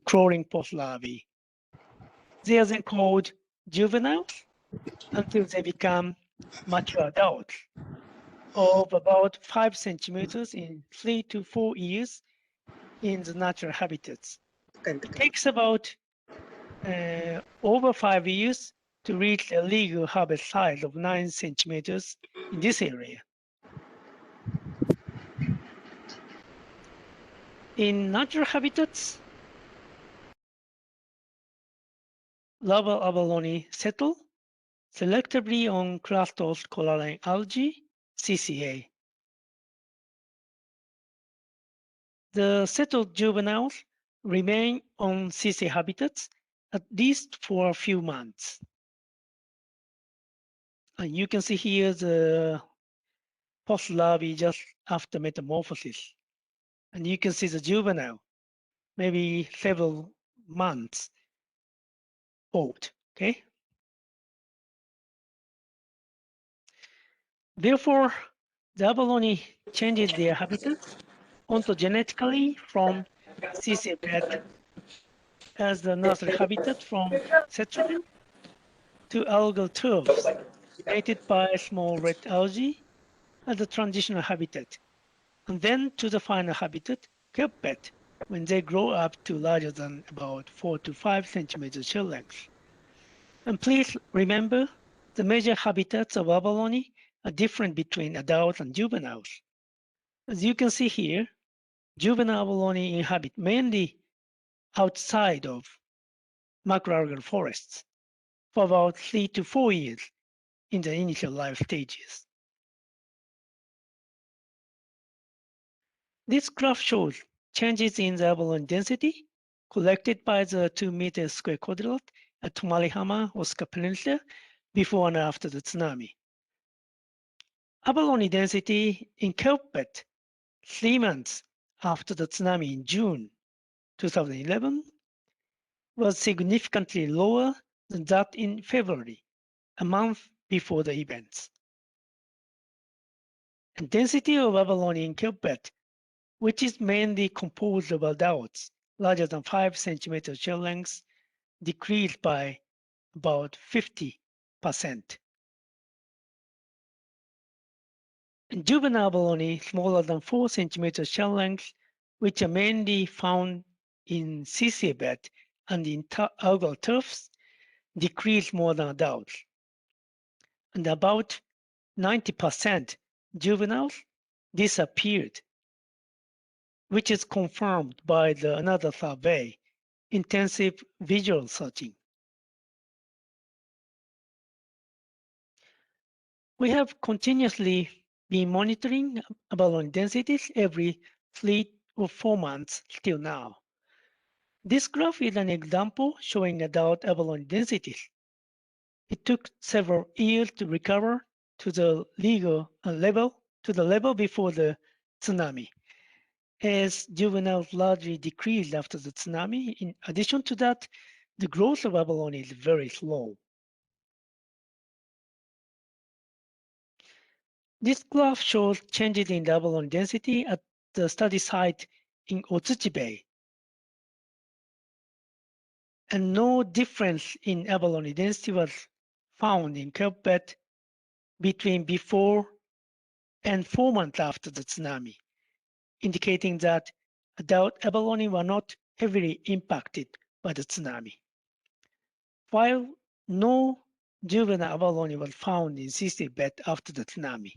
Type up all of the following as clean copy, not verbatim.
crawling post larvae. They are then called juveniles until they become mature adults of about 5 centimeters in 3 to 4 years in the natural habitats. It takes about over 5 years to reach a legal harvest size of 9 centimeters in this area. In natural habitats, larval abalone settle selectively on clusters coralline algae, CCA. The settled juveniles remain on CCA habitats at least for a few months. And you can see here the post-larvae just after metamorphosis. And you can see the juvenile, maybe several months old, okay? Therefore, the abalone changes their habitat ontogenetically from CCA bed as the nursery habitat from settlement to algal turfs created by small red algae as the transitional habitat, and then to the final habitat, kelp bed, when they grow up to larger than about 4 to 5 centimeters shell length. And please remember, the major habitats of abalone are different between adults and juveniles. As you can see here, juvenile abalone inhabit mainly outside of macroalgal forests for about 3 to 4 years in the initial life stages. This graph shows changes in the abalone density collected by the 2 meter square quadrillate at Tomarihama, Osaka Peninsula before and after the tsunami. Abalone density in kelp bed 3 months after the tsunami in June 2011 was significantly lower than that in February, a month before the events. And density of abalone in kelp bed, which is mainly composed of adults larger than 5 centimeters shell length, decreased by about 50%. And juvenile abalone smaller than 4 centimeters shell length, which are mainly found in CCA bed and in algal turfs, decreased more than adults. And about 90% juveniles disappeared, which is confirmed by another survey, intensive visual searching. We have continuously been monitoring abalone densities every 3 or 4 months till now. This graph is an example showing adult abalone densities. It took several years to recover to the legal level before the tsunami, as juveniles largely decreased after the tsunami. In addition to that, the growth of abalone is very slow. This graph shows changes in the abalone density at the study site in Otsuchi Bay. And no difference in abalone density was found in kelp bed between before and 4 months after the tsunami, indicating that adult abalone were not heavily impacted by the tsunami. While no juvenile abalone was found in CC bed after the tsunami,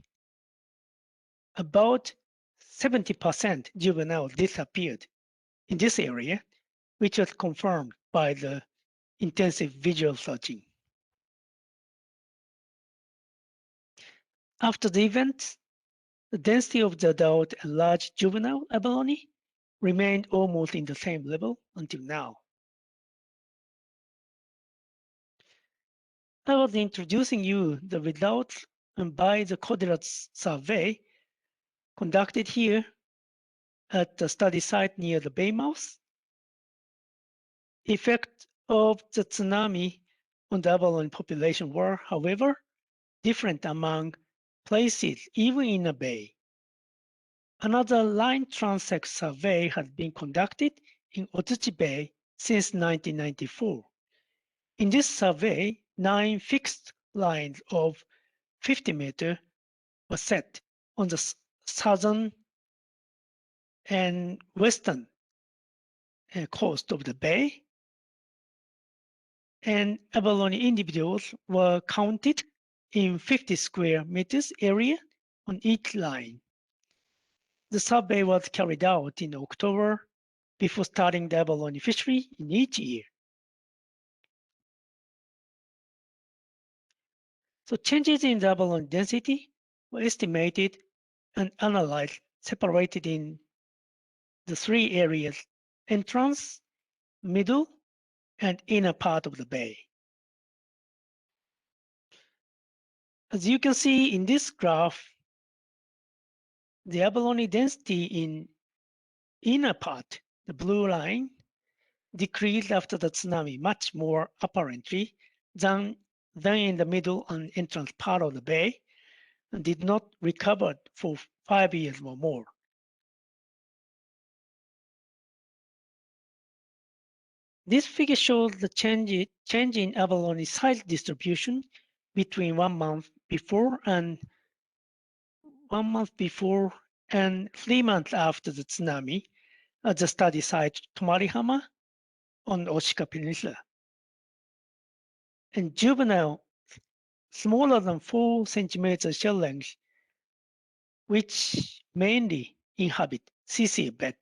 about 70% juveniles disappeared in this area, which was confirmed by the intensive visual searching. After the event, the density of the adult and large juvenile abalone remained almost in the same level until now. I was introducing you the results by the Codera's survey conducted here at the study site near the bay mouth. Effect of the tsunami on the abalone population were, however, different among places, even in a bay. Another line transect survey has been conducted in Otsuchi Bay since 1994. In this survey, 9 fixed lines of 50 meters were set on the southern and western coast of the bay, and abalone individuals were counted in 50 square meters area on each line. The survey was carried out in October before starting the abalone fishery in each year. So changes in the abalone density were estimated and analyzed, separated in the 3 areas: entrance, middle, and inner part of the bay. As you can see in this graph, the abalone density in inner part, the blue line, decreased after the tsunami much more apparently than in the middle and entrance part of the bay, and did not recover for 5 years or more. This figure shows the change in abalone size distribution between 1 month before and 3 months after the tsunami at the study site Tomarihama on Oshika Peninsula. And juvenile, smaller than 4 centimeters shell length, which mainly inhabit CCA bed,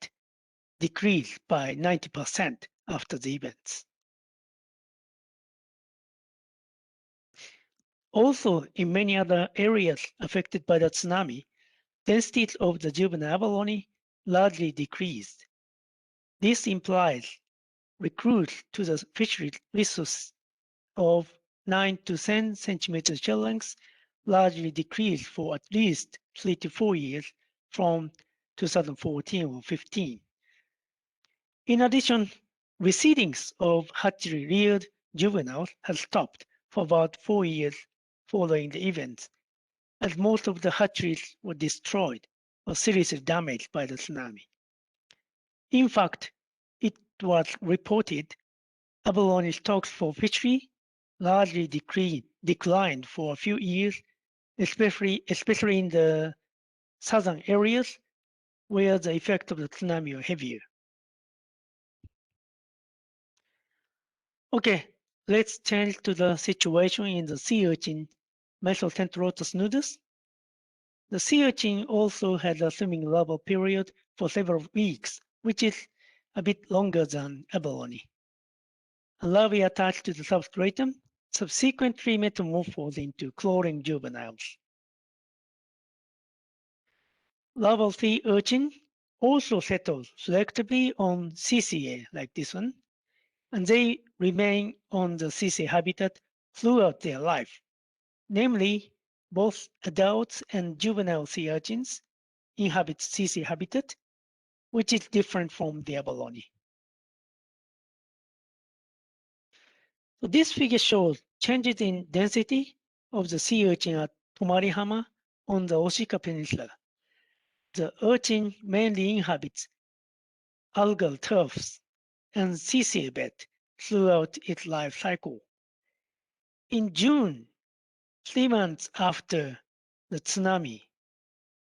decreased by 90% after the events. Also, in many other areas affected by the tsunami, densities of the juvenile abalone largely decreased. This implies recruits to the fishery resource of 9 to 10 centimeters shell length largely decreased for at least 3 to 4 years from 2014 or 15. In addition, reseedings of hatchery-reared juveniles has stopped for about 4 years following the events, as most of the hatcheries were destroyed or seriously damaged by the tsunami. In fact, it was reported abalone stocks for fishery largely declined for a few years, especially in the southern areas where the effect of the tsunami were heavier. Okay, let's change to the situation in the sea urchin Mesocenterotus nudus. The sea urchin also had a swimming larval period for several weeks, which is a bit longer than abalone. Larvae attached to the substratum subsequently metamorphose into crawling juveniles. Larval sea urchin also settle selectively on CCA like this one, and they remain on the CCA habitat throughout their life. Namely, both adults and juvenile sea urchins inhabit CCA habitat, which is different from the abalone. So this figure shows changes in density of the sea urchin at Tomarihama on the Oshika Peninsula. The urchin mainly inhabits algal turfs and CCA bed throughout its life cycle. In June, 3 months after the tsunami,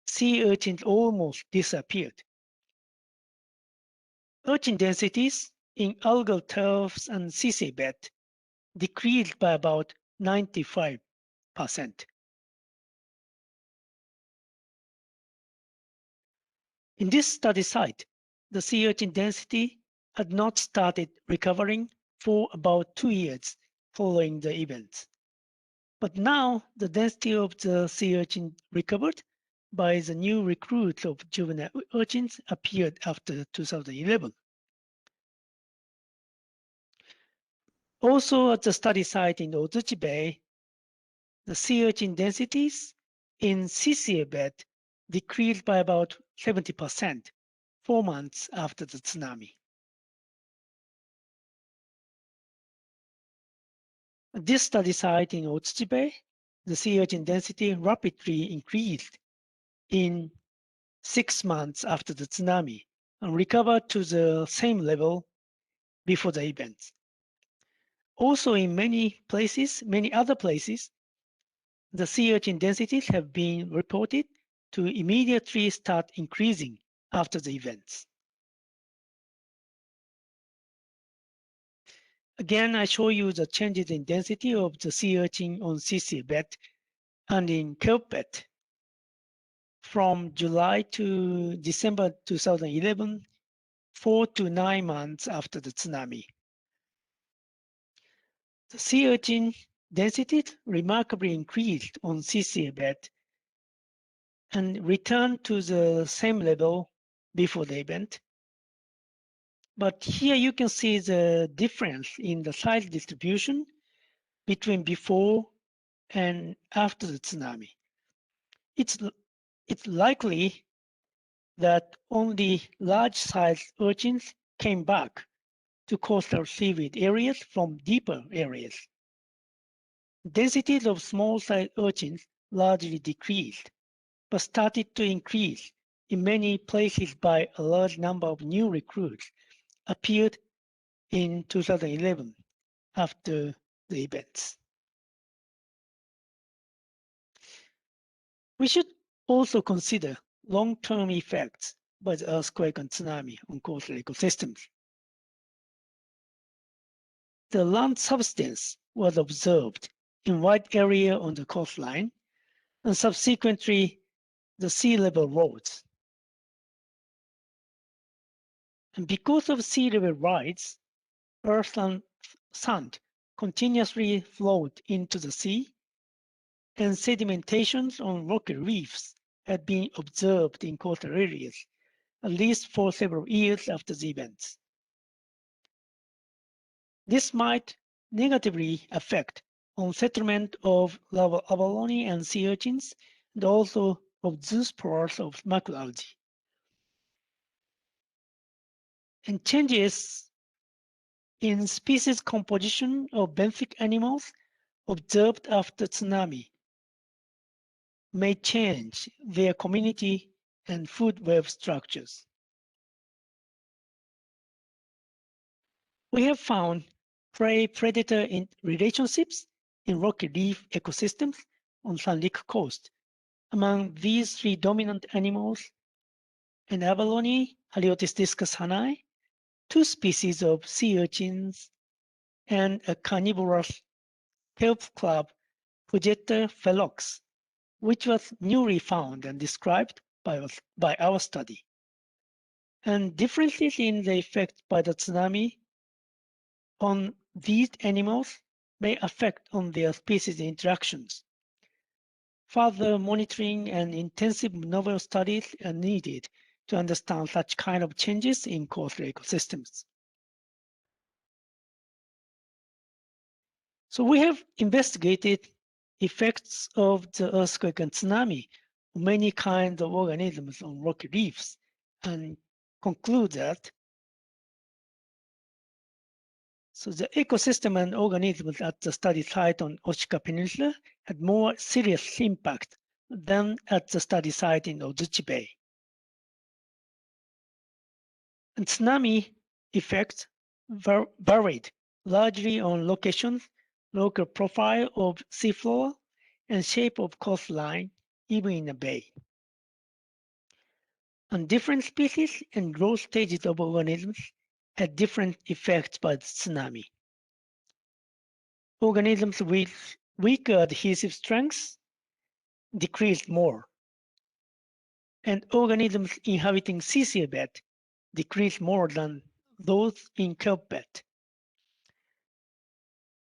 sea urchins almost disappeared. Urchin densities in algal turfs and CCA bed decreased by about 95%. In this study site, the sea urchin density had not started recovering for about 2 years following the events. But now the density of the sea urchin recovered by the new recruits of juvenile urchins appeared after 2011. Also at the study site in Ozuchi Bay, the sea urchin densities in CCA bed decreased by about 70% 4 months after the tsunami. At this study site in Ozuchi Bay, the sea urchin density rapidly increased in 6 months after the tsunami and recovered to the same level before the event. Also, in many other places, the sea urchin densities have been reported to immediately start increasing after the events. Again, I show you the changes in density of the sea urchin on CCA bed and in kelp bed from July to December 2011, 4 to 9 months after the tsunami. The sea urchin density remarkably increased on CCA bed and returned to the same level before the event. But here you can see the difference in the size distribution between before and after the tsunami. It's likely that only large-sized urchins came back to coastal seaweed areas from deeper areas. Densities of small-sized urchins largely decreased, but started to increase in many places by a large number of new recruits appeared in 2011 after the events. We should also consider long-term effects by the earthquake and tsunami on coastal ecosystems. The land subsidence was observed in wide area on the coastline, and subsequently the sea level rose. And because of sea level rise, earth and sand continuously flowed into the sea, and sedimentations on rocky reefs had been observed in coastal areas, at least for several years after the events. This might negatively affect on settlement of lava abalone and sea urchins, and also of zoospores of macroalgae. And changes in species composition of benthic animals observed after tsunami may change their community and food web structures. We have found prey-predator relationships in rocky reef ecosystems on Sanrik coast. Among these three dominant animals, an abalone, Haliotis discus hannai, two species of sea urchins, and a carnivorous kelp crab, Fugetta felox, which was newly found and described by our study. And differences in the effect by the tsunami on these animals may affect on their species interactions. Further monitoring and intensive novel studies are needed to understand such kind of changes in coastal ecosystems. So we have investigated effects of the earthquake and tsunami on many kinds of organisms on rocky reefs and conclude that the ecosystem and organisms at the study site on Oshika Peninsula had more serious impact than at the study site in Ozuchi Bay. And tsunami effects varied largely on locations, local profile of seafloor, and shape of coastline, even in a bay. And different species and growth stages of organisms had different effects by the tsunami. Organisms with weaker adhesive strengths decreased more, and organisms inhabiting CCA bed decreased more than those in kelp bed.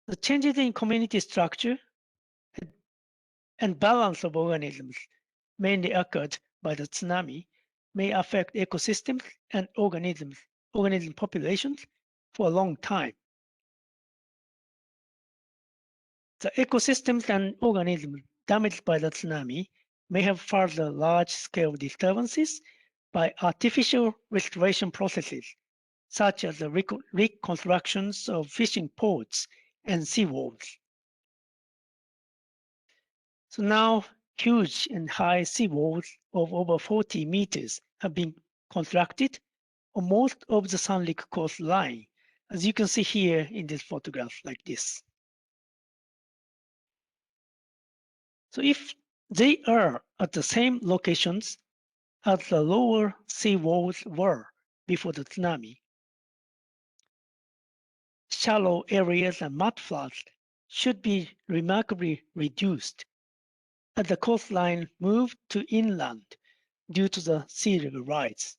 The changes in community structure and balance of organisms mainly occurred by the tsunami may affect ecosystems and organism populations for a long time. The ecosystems and organisms damaged by the tsunami may have further large-scale disturbances by artificial restoration processes, such as the reconstructions of fishing ports and seawalls. So now, huge and high seawalls of over 40 meters have been constructed on most of the Sanrik coastline, as you can see here in this photograph like this. So if they are at the same locations as the lower sea walls were before the tsunami, shallow areas and mudfloods should be remarkably reduced as the coastline moved to inland due to the sea level rise.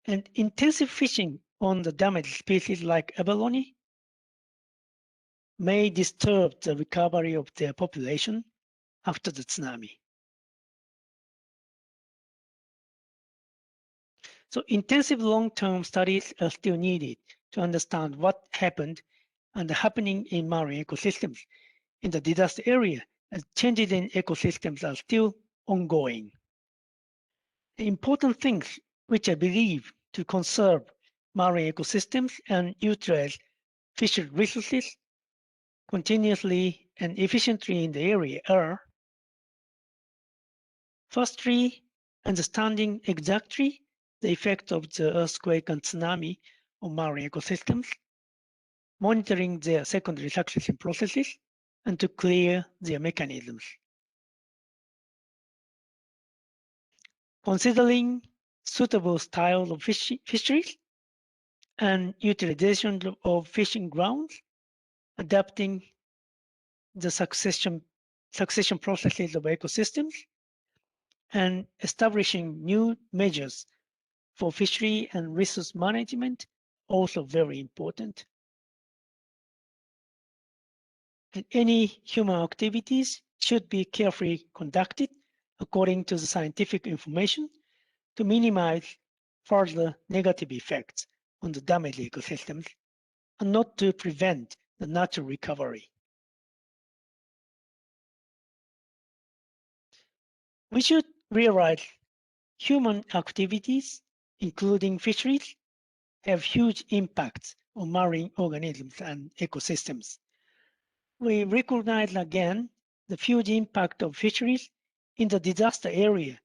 And intensive fishing on the damaged species like abalone may disturb the recovery of their population after the tsunami. So intensive long-term studies are still needed to understand what happened and happening in marine ecosystems in the disaster area, as changes in ecosystems are still ongoing. The important things which I believe to conserve marine ecosystems and utilize fishery resources continuously and efficiently in the area are: firstly, understanding exactly the effect of the earthquake and tsunami on marine ecosystems, monitoring their secondary succession processes, and to clear their mechanisms. Considering suitable styles of fisheries and utilization of fishing grounds, adapting the succession processes of ecosystems, and establishing new measures for fishery and resource management, also very important. And any human activities should be carefully conducted according to the scientific information to minimize further negative effects on the damaged ecosystems and not to prevent the natural recovery. We should realize human activities, including fisheries, have huge impacts on marine organisms and ecosystems. We recognize again the huge impact of fisheries in the disaster area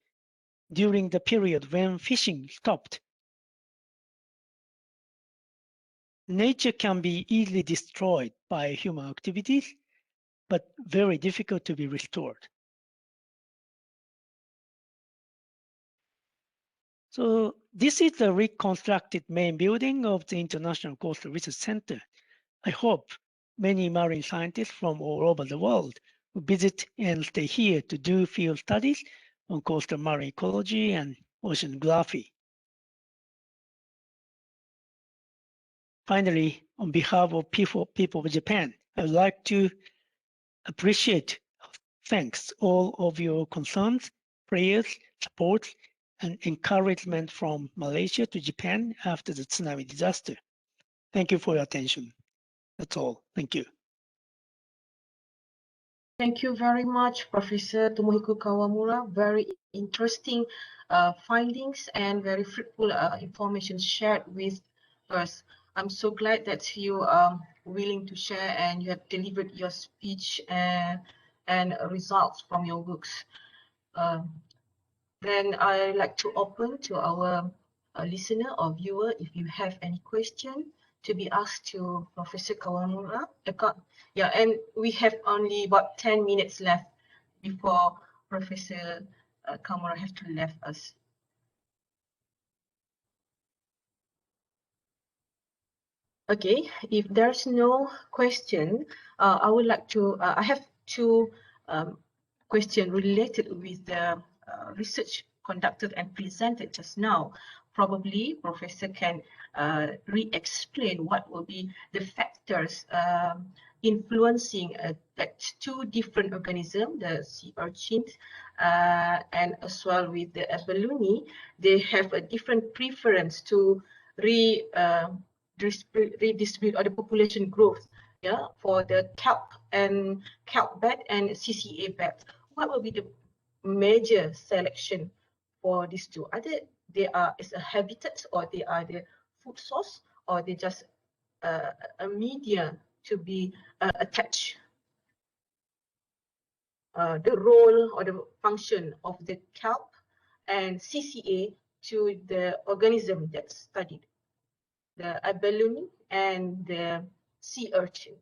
during the period when fishing stopped. Nature can be easily destroyed by human activities, but very difficult to be restored. So this is the reconstructed main building of the International Coastal Research Center. I hope many marine scientists from all over the world who visit and stay here to do field studies on coastal marine ecology and oceanography. Finally, on behalf of people of Japan, I would like to thanks all of your concerns, prayers, support, and encouragement from Malaysia to Japan after the tsunami disaster. Thank you for your attention. That's all. Thank you. Thank you very much, Professor Tomohiko Kawamura. Very interesting findings and very fruitful information shared with us. I'm so glad that you are willing to share and you have delivered your speech and results from your books. Then I'd like to open to our listener or viewer if you have any question to be asked to Professor Kawamura. Yeah, and we have only about 10 minutes left before Professor Kawamura has to leave us. Okay, if there's no question, I would like to, I have two questions related with the research conducted and presented just now. Probably Professor can re-explain what will be the factors influencing that two different organisms, the sea urchins and as well with the abalone. They have a different preference to redistribute or the population growth, yeah, for the kelp bed and CCA bed. What will be the major selection for these two? Either they are as a habitat, or they are the food source, or they just a media to be attached. The role or the function of the kelp and CCA to the organism that's studied. the abalone and the sea urchin?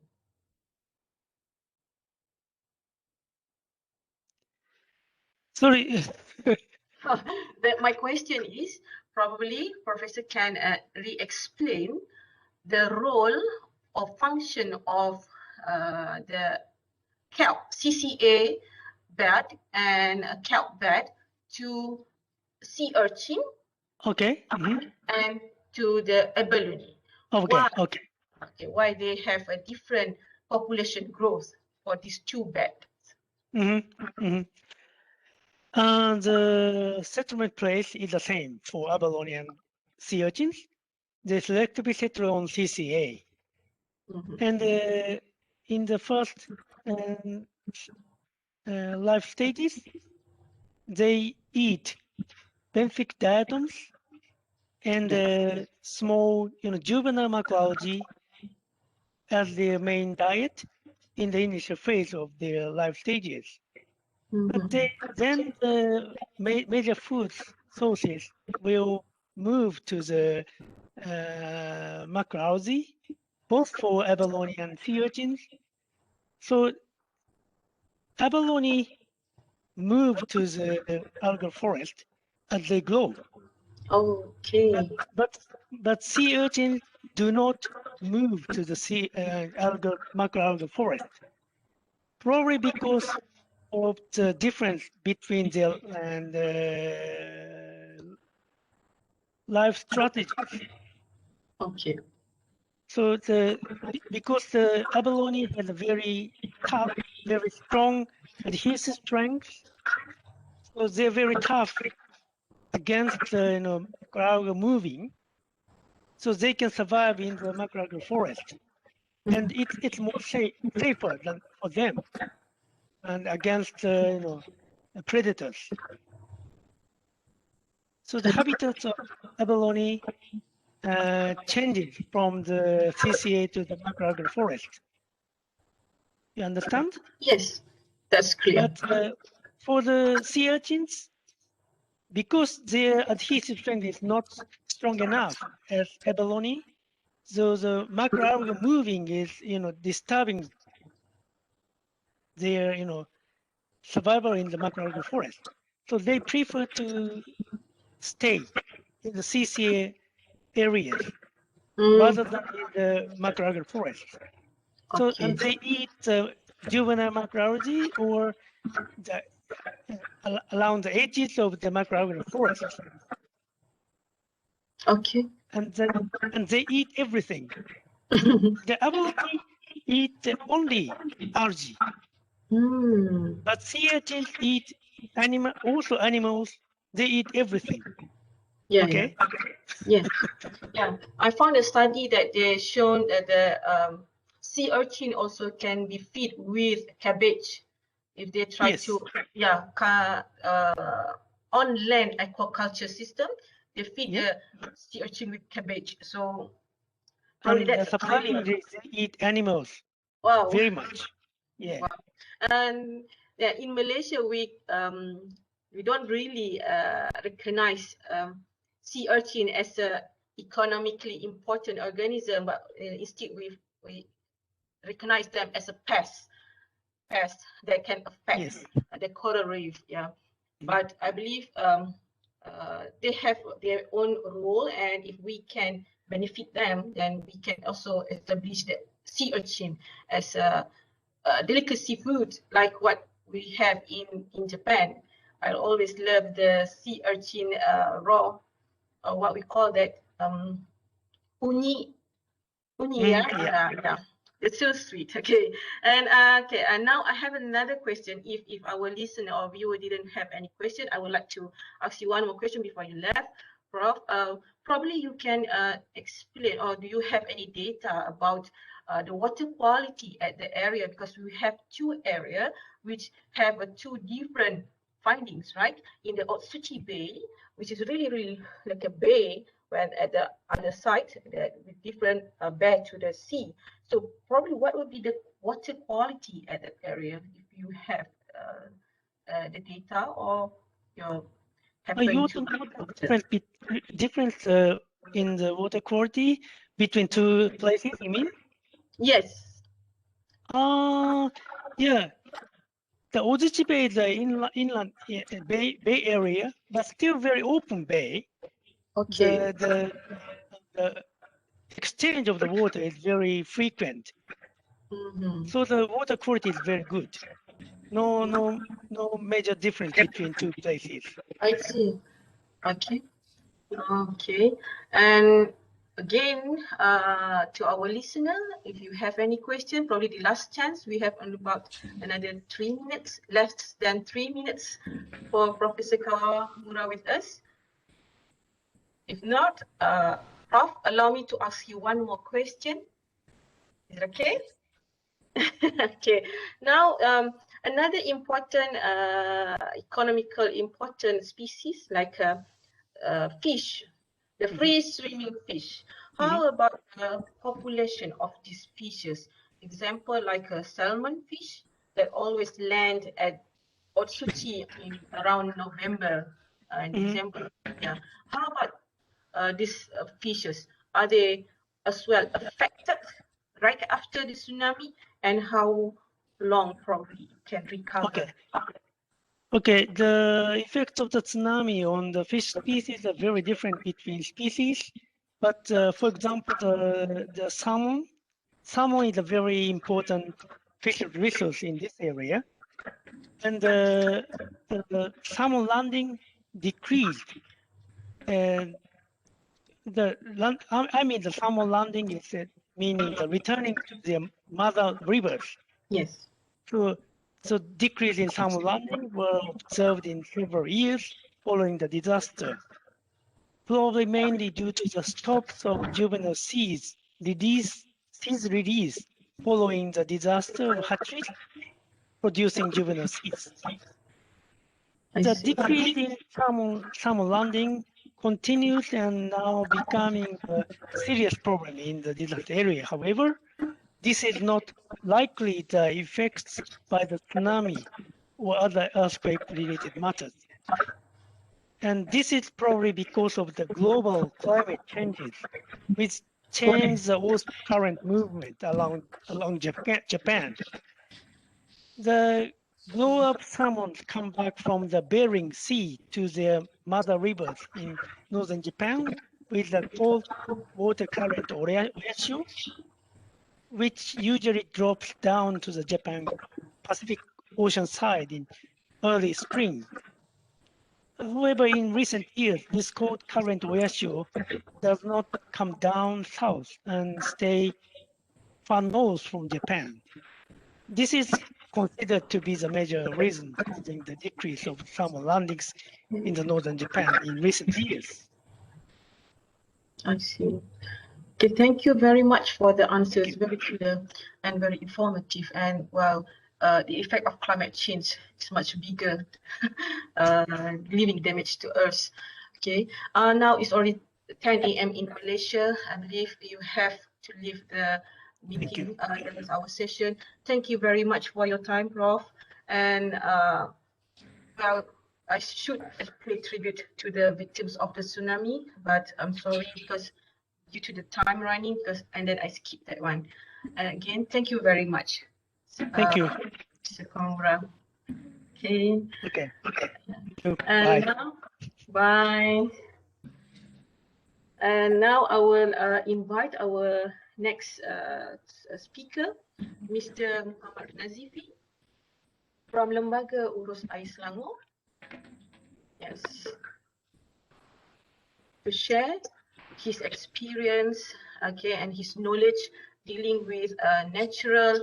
Sorry. My question is, probably Professor can re-explain the role or function of the kelp, CCA bed and kelp bed to sea urchin Okay. and to the abalone. Okay. Why? Okay. Okay, why they have a different population growth for these two beds? The settlement place is the same for abalone and sea urchins. They select to be settled on CCA. And in the first life stages, they eat benthic diatoms and small, juvenile macroalgae as their main diet in the initial phase of their life stages. But then the major food sources will move to the macroalgae, both for abalone and sea urchins. So abalone move to the algal forest as they grow. Okay. But sea urchins do not move to the macroalgal forest, probably because of the difference between their life strategies. Okay. So because the abalone has a very tough, very strong adhesive strength, so they're very tough against macroalgal moving, so they can survive in the macroalgal forest, and it's more safer than for them and against predators. So the habitats of abalone changes from the CCA to the macroalgal forest. You understand? Yes, that's clear. But for the sea urchins, because their adhesive strength is not strong enough as abalone, so the macroalgal moving is, disturbing their, survival in the macroalgal forest. So they prefer to stay in the CCA areas rather than in the macroalgal forest. So, Okay. and they eat juvenile macroalgae or around the edges of the macroalgal forest. Okay. And they eat everything. The abalone eat only algae, but sea urchins eat also animals. They eat everything. Yeah. Okay. Yeah. Yeah. I found a study that they shown that the sea urchin also can be fed with cabbage if they try to on land aquaculture system. They feed the sea urchin with cabbage. So probably And that's surprisingly, they eat animals. Wow. Very much. Yeah. Wow. And yeah, in Malaysia, we don't really recognize sea urchin as a economically important organism, but instead we recognize them as a pest that can affect the coral reef. Yeah, but I believe they have their own role, and if we can benefit them, then we can also establish the sea urchin as a delicacy food like what we have in Japan. I always love the sea urchin raw, what we call that uni. Yeah. It's so sweet. Okay, and and now I have another question. If our listener or viewer didn't have any question, I would like to ask you one more question before you left, Prof. Probably you can explain, or do you have any data about the water quality at the area, because we have two areas which have two different findings, right? In the Otsuchi Bay, which is really like a bay, when at the other side, with different bay to the sea. So probably what would be the water quality at that area if you have the data or you happen You to want to know the difference in the water quality between two places, you mean? Yes. Yeah. The Ozuchi Bay is the inland bay area, but still very open bay. Okay. The exchange of the water is very frequent. So the water quality is very good. No major difference between two places. I see. Okay. Okay. And again, to our listener, if you have any question, probably the last chance, we have only about another 3 minutes, less than 3 minutes for Professor Kawamura with us. If not, Prof, allow me to ask you one more question. Is it okay? Okay. Now, another important economical important species like fish, the free swimming fish. How about the population of these fishes? Example like a salmon fish that always land at Otsuchi in around November and December. Yeah. How about these fishes? Are they as well affected right after the tsunami, and how long probably can recover? Okay, the effects of the tsunami on the fish species are very different between species. But for example, the salmon is a very important fish resource in this area. And the salmon landing decreased. And the salmon landing is meaning the returning to the mother rivers. Yes. So decrease in salmon landing were observed in several years following the disaster, probably mainly due to the stocks of juvenile seeds release following the disaster of hatcheries producing juvenile seeds. The decrease in salmon landing continues and now becoming a serious problem in the disaster area. However, this is not likely the effects by the tsunami or other earthquake-related matters. And this is probably because of the global climate changes, which change the ocean current movement along Japan. The blow-up salmons come back from the Bering Sea to their mother rivers in northern Japan with the cold water current ratio, which usually drops down to the Japan Pacific Ocean side in early spring. However, in recent years, this cold current ratio does not come down south and stay far north from Japan. This is considered to be the major reason causing the decrease of salmon landings in the northern Japan in recent years. I see. Okay, thank you very much for the answers. Very clear and very informative. And well, the effect of climate change is much bigger, leaving damage to Earth. Okay, now it's already 10 a.m. in Malaysia. I believe you have to leave the meeting. That is our session. Thank you very much for your time, Prof. And well, I should pay tribute to the victims of the tsunami, but I'm sorry because due to the time running, and then I skipped that one. And again, thank you very much. Thank you. Mr. Kawamura. Okay. Okay. And bye. Now, bye. And now I will invite our next speaker, Mr. Muhammad Nazifi from Lembaga Urus Air Selangor. Yes. To share his experience, okay, and his knowledge dealing with a natural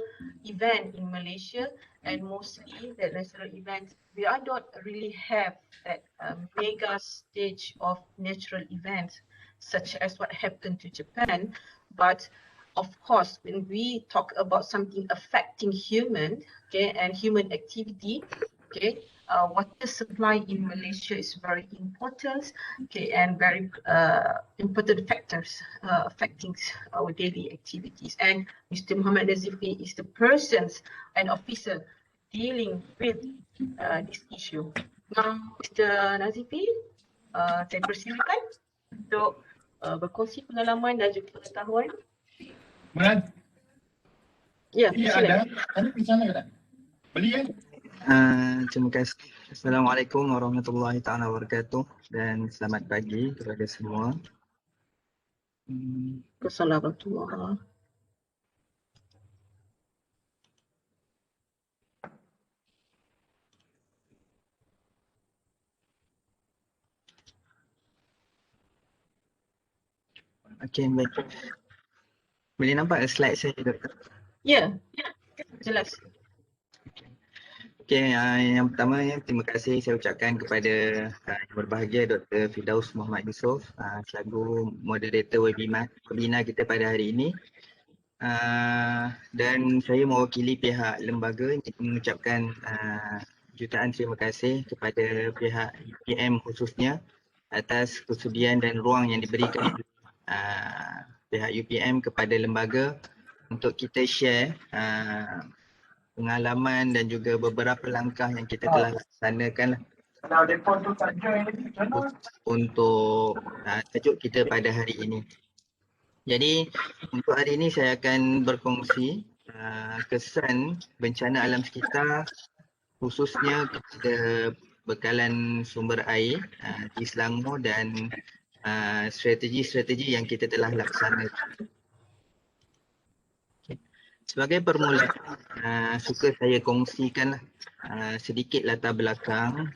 event in Malaysia, and mostly the natural events. We don't really have that mega stage of natural events such as what happened to Japan, but of course, when we talk about something affecting human, okay, and human activity, okay, water supply in Malaysia is very important, okay, and very important factors affecting our daily activities. And Mr. Muhammad Nazifi is the person and officer dealing with this issue. Now, Mr. Nazifi, saya persilakan untuk berkongsi pengalaman dan juga pengetahuan? Murad, Ya, ini silakan. ada. Tadi di sana kan? Beli kan? Terima kasih. Assalamualaikum warahmatullahi taala wabarakatuh dan selamat pagi kepada semua. Assalamualaikum. Okey, baik. Boleh nampak slide saya, Doktor? Ya, jelas. Okey, yang pertama terima kasih saya ucapkan kepada yang berbahagia Dr. Firdaus Muhammad Yusof selaku moderator webinar kita pada hari ini. Dan saya mewakili pihak lembaga mengucapkan jutaan terima kasih kepada pihak UPM khususnya atas kesudian dan ruang yang diberikan pihak UPM kepada lembaga untuk kita share pengalaman dan juga beberapa langkah yang kita telah laksanakan untuk tajuk kita pada hari ini. Jadi untuk hari ini saya akan berkongsi kesan bencana alam sekitar khususnya kepada bekalan sumber air di Selangor dan strategi-strategi yang kita telah laksanakan. Sebagai permulaan, suka saya kongsikan sedikit latar belakang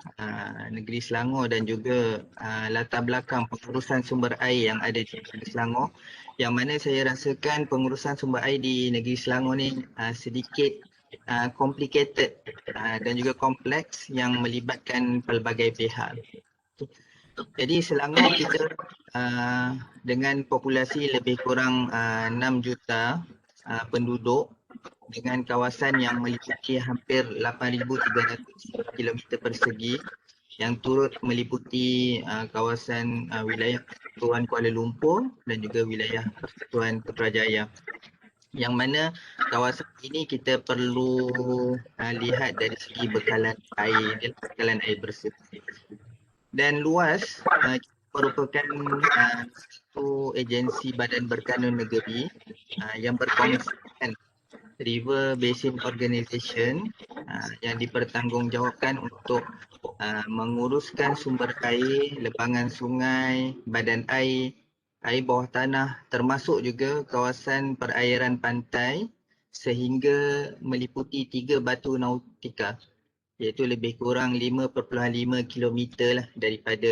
negeri Selangor dan juga latar belakang pengurusan sumber air yang ada di negeri Selangor, yang mana saya rasakan pengurusan sumber air di negeri Selangor ni sedikit complicated dan juga kompleks yang melibatkan pelbagai pihak. Jadi Selangor kita dengan populasi lebih kurang 6 juta penduduk dengan kawasan yang meliputi hampir 8,300 km persegi yang turut meliputi kawasan wilayah Persekutuan Kuala Lumpur dan juga wilayah Persekutuan Putrajaya, yang mana kawasan ini kita perlu lihat dari segi bekalan air bersih. Dan luas merupakan satu agensi badan berkanun negeri yang berkongsikan River Basin Organisation yang dipertanggungjawabkan untuk menguruskan sumber air, lepangan sungai, badan air, air bawah tanah, termasuk juga kawasan perairan pantai sehingga meliputi 3 batu nautika, iaitu lebih kurang 5.5 km lah daripada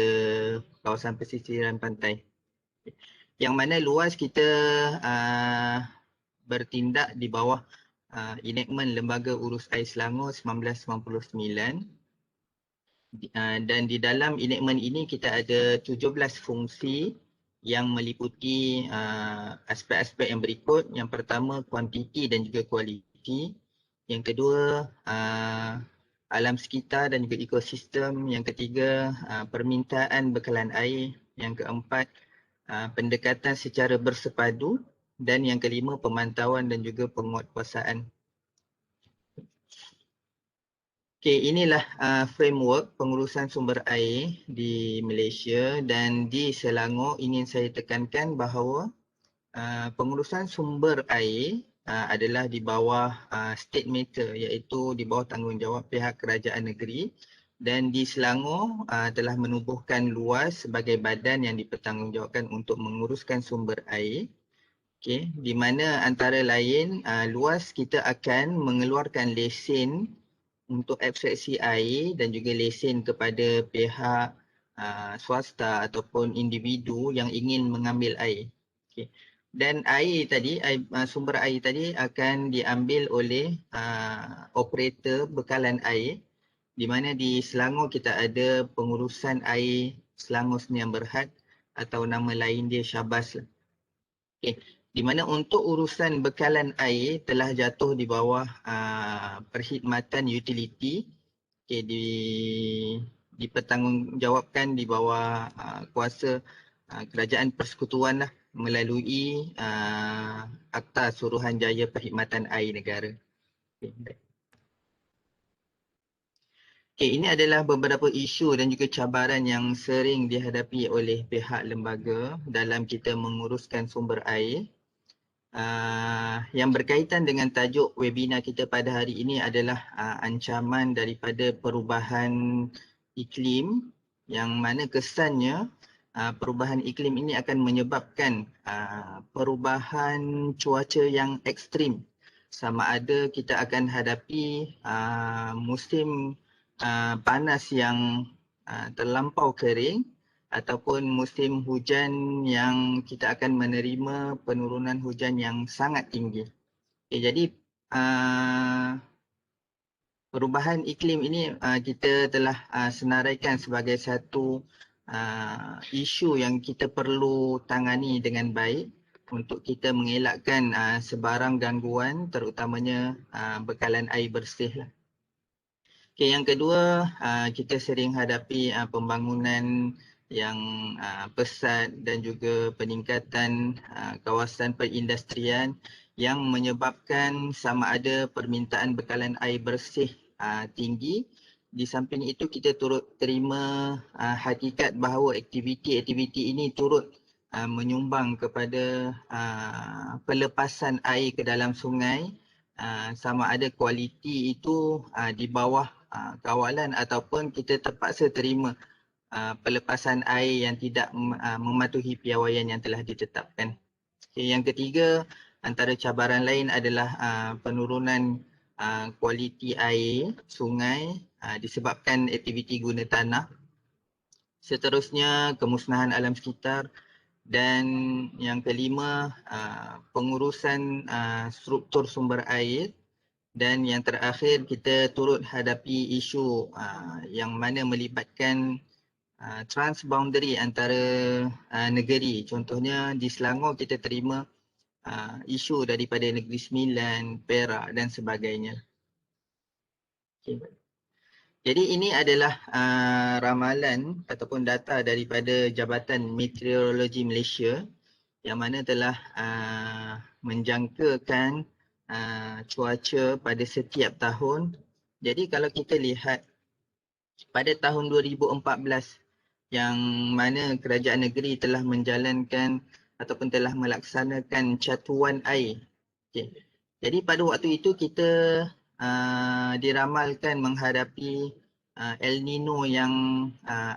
kawasan pesisiran pantai. Yang mana luas kita bertindak di bawah enactment Lembaga Urus Air Selangor 1999, dan di dalam enactment ini kita ada 17 fungsi yang meliputi aspek-aspek yang berikut. Yang pertama, kuantiti dan juga kualiti. Yang kedua, alam sekitar dan juga ekosistem. Yang ketiga, permintaan bekalan air. Yang keempat, pendekatan secara bersepadu. Dan yang kelima, pemantauan dan juga penguatkuasaan. Okey, inilah framework pengurusan sumber air di Malaysia, dan di Selangor ingin saya tekankan bahawa pengurusan sumber air adalah di bawah state matter, iaitu di bawah tanggungjawab pihak kerajaan negeri, dan di Selangor telah menubuhkan luas sebagai badan yang dipertanggungjawabkan untuk menguruskan sumber air. Okay, di mana antara lain luas kita akan mengeluarkan lesen untuk ekstraksi air dan juga lesen kepada pihak swasta ataupun individu yang ingin mengambil air. Okay. Dan air tadi, sumber air tadi akan diambil oleh operator bekalan air, di mana di Selangor kita ada pengurusan air Selangor Sdn Bhd atau nama lain dia Syabas. Okay. Di mana untuk urusan bekalan air telah jatuh di bawah perkhidmatan utility, okay, dipertanggungjawabkan di bawah kuasa kerajaan persekutuan lah, melalui Akta Suruhanjaya Perkhidmatan Air Negara. Okay. Okay, ini adalah beberapa isu dan juga cabaran yang sering dihadapi oleh pihak lembaga dalam kita menguruskan sumber air. Yang berkaitan dengan tajuk webinar kita pada hari ini adalah ancaman daripada perubahan iklim, yang mana kesannya perubahan iklim ini akan menyebabkan perubahan cuaca yang ekstrim. Sama ada kita akan hadapi musim panas yang terlampau kering ataupun musim hujan yang kita akan menerima penurunan hujan yang sangat tinggi. Okay, jadi perubahan iklim ini kita telah senaraikan sebagai satu isu yang kita perlu tangani dengan baik untuk kita mengelakkan sebarang gangguan, terutamanya bekalan air bersih lah. Okay, yang kedua, kita sering hadapi pembangunan yang pesat dan juga peningkatan kawasan perindustrian yang menyebabkan sama ada permintaan bekalan air bersih tinggi. Di samping itu kita turut terima hakikat bahawa aktiviti-aktiviti ini turut menyumbang kepada pelepasan air ke dalam sungai, sama ada kualiti itu di bawah kawalan ataupun kita terpaksa terima pelepasan air yang tidak mematuhi piawaian yang telah ditetapkan. Okay, yang ketiga, antara cabaran lain adalah penurunan kualiti air sungai disebabkan aktiviti guna tanah. Seterusnya, kemusnahan alam sekitar. Dan yang kelima, pengurusan struktur sumber air. Dan yang terakhir, kita turut hadapi isu yang mana melibatkan transboundary antara negeri. Contohnya di Selangor kita terima isu daripada Negeri Sembilan, Perak dan sebagainya. Okay. Jadi ini adalah ramalan ataupun data daripada Jabatan Meteorologi Malaysia yang mana telah menjangkakan cuaca pada setiap tahun. Jadi kalau kita lihat pada tahun 2014 yang mana kerajaan negeri telah menjalankan ataupun telah melaksanakan catuan air. Okay. Jadi pada waktu itu kita diramalkan menghadapi El Nino yang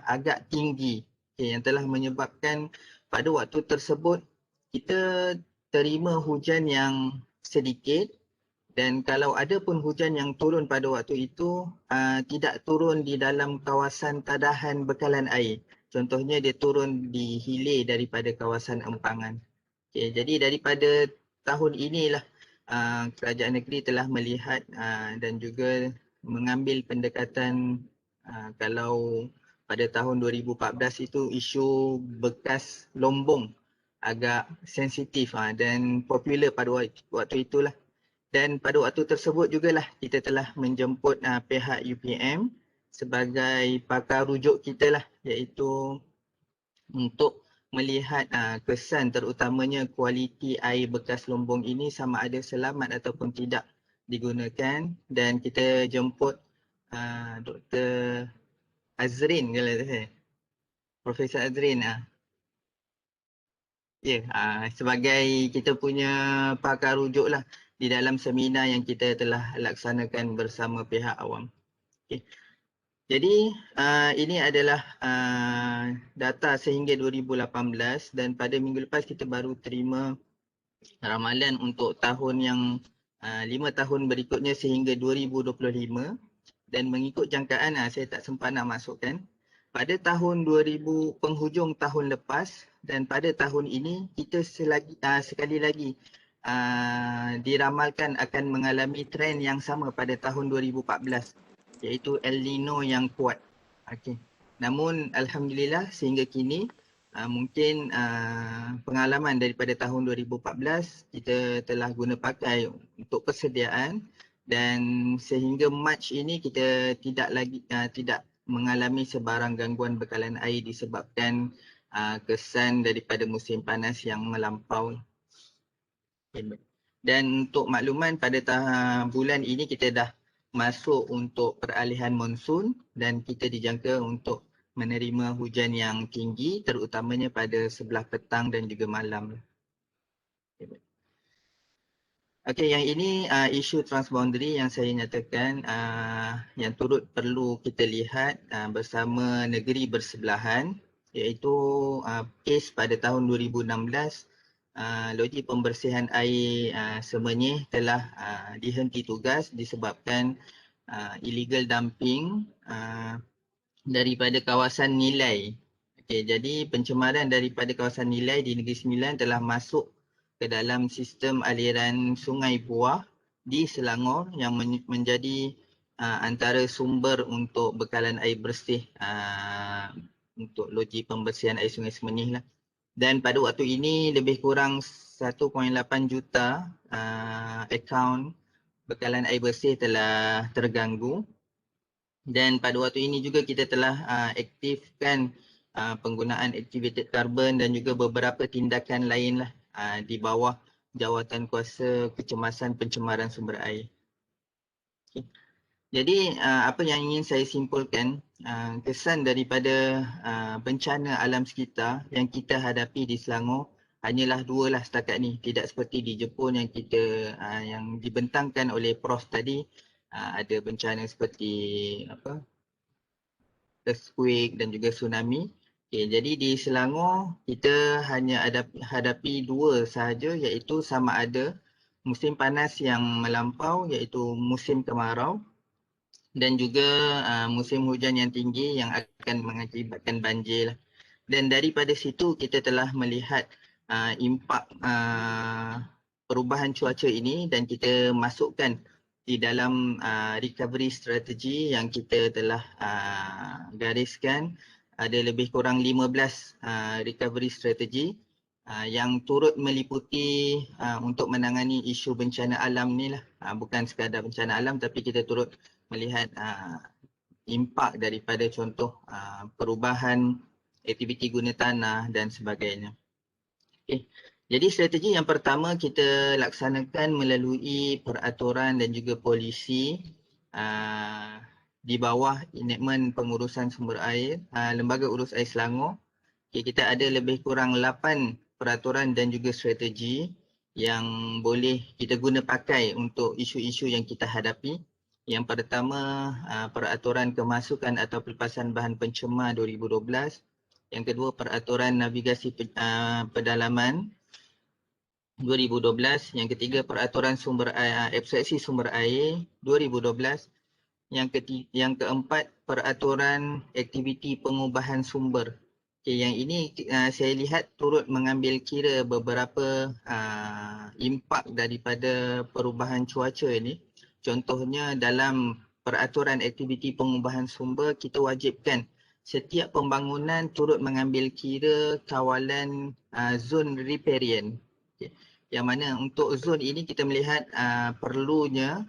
agak tinggi, okay, yang telah menyebabkan pada waktu tersebut kita terima hujan yang sedikit, dan kalau ada pun hujan yang turun pada waktu itu tidak turun di dalam kawasan tadahan bekalan air. Contohnya dia turun di hilir daripada kawasan empangan. Okay, jadi daripada tahun inilah kerajaan negeri telah melihat dan juga mengambil pendekatan kalau pada tahun 2014 itu isu bekas lombong agak sensitif dan popular pada waktu itulah. Dan pada waktu tersebut jugalah kita telah menjemput pihak UPM sebagai pakar rujuk kita lah, iaitu untuk melihat kesan terutamanya kualiti air bekas lombong ini sama ada selamat ataupun tidak digunakan. Dan kita jemput Dr. Azrin, Profesor Azrin. Sebagai kita punya pakar rujuk lah di dalam seminar yang kita telah laksanakan bersama pihak awam. Okay. Jadi ini adalah data sehingga 2018 dan pada minggu lepas kita baru terima ramalan untuk tahun yang 5 tahun berikutnya sehingga 2025, dan mengikut jangkaan saya tak sempat nak masukkan. Pada tahun 2000 penghujung tahun lepas dan pada tahun ini kita sekali lagi diramalkan akan mengalami trend yang sama pada tahun 2014, iaitu El Nino yang kuat. Okay. Namun alhamdulillah sehingga kini mungkin pengalaman daripada tahun 2014 kita telah guna pakai untuk persediaan, dan sehingga Mac ini kita tidak mengalami sebarang gangguan bekalan air disebabkan kesan daripada musim panas yang melampau. Dan untuk makluman, pada bulan ini kita dah masuk untuk peralihan monsun dan kita dijangka untuk menerima hujan yang tinggi terutamanya pada sebelah petang dan juga malam. Okey, yang ini isu transboundary yang saya nyatakan yang turut perlu kita lihat bersama negeri bersebelahan, iaitu kes pada tahun 2016 loji pembersihan air Semenyih telah dihenti tugas disebabkan illegal dumping daripada kawasan nilai. Okey, jadi pencemaran daripada kawasan nilai di Negeri Sembilan telah masuk ke dalam sistem aliran Sungai Buah di Selangor yang menjadi antara sumber untuk bekalan air bersih untuk loji pembersihan air Sungai Semenyih lah. Dan pada waktu ini lebih kurang 1.8 juta akaun bekalan air bersih telah terganggu. Dan pada waktu ini juga kita telah aktifkan penggunaan activated carbon dan juga beberapa tindakan lain lah di bawah Jawatan Kuasa Kecemasan Pencemaran Sumber Air. Okay. Jadi apa yang ingin saya simpulkan, kesan daripada bencana alam sekitar yang kita hadapi di Selangor hanyalah dua lah setakat ni. Tidak seperti di Jepun yang kita yang dibentangkan oleh Prof tadi, ada bencana seperti earthquake dan juga tsunami. Okay, jadi di Selangor kita hanya hadapi dua sahaja, iaitu sama ada musim panas yang melampau iaitu musim kemarau dan juga musim hujan yang tinggi yang akan mengakibatkan banjir. Dan daripada situ kita telah melihat impak perubahan cuaca ini dan kita masukkan di dalam recovery strategi yang kita telah gariskan. Ada lebih kurang 15 recovery strategi yang turut meliputi untuk menangani isu bencana alam ni lah. Bukan sekadar bencana alam tapi kita turut melihat impak daripada contoh perubahan aktiviti guna tanah dan sebagainya. Okay. Jadi strategi yang pertama kita laksanakan melalui peraturan dan juga polisi di bawah enactment pengurusan sumber air Lembaga Urus Air Selangor. Okay, kita ada lebih kurang 8 peraturan dan juga strategi yang boleh kita guna pakai untuk isu-isu yang kita hadapi. Yang pertama, peraturan kemasukan atau pelepasan bahan pencemar 2012. Yang kedua, peraturan navigasi pedalaman 2012. Yang ketiga, peraturan sumber air, abstraksi sumber air 2012. Yang keempat, peraturan aktiviti pengubahan sumber. Okay, yang ini saya lihat turut mengambil kira beberapa impak daripada perubahan cuaca ini. Contohnya dalam peraturan aktiviti pengubahan sumber, kita wajibkan setiap pembangunan turut mengambil kira kawalan zon riparian. Okay. Yang mana untuk zon ini kita melihat perlunya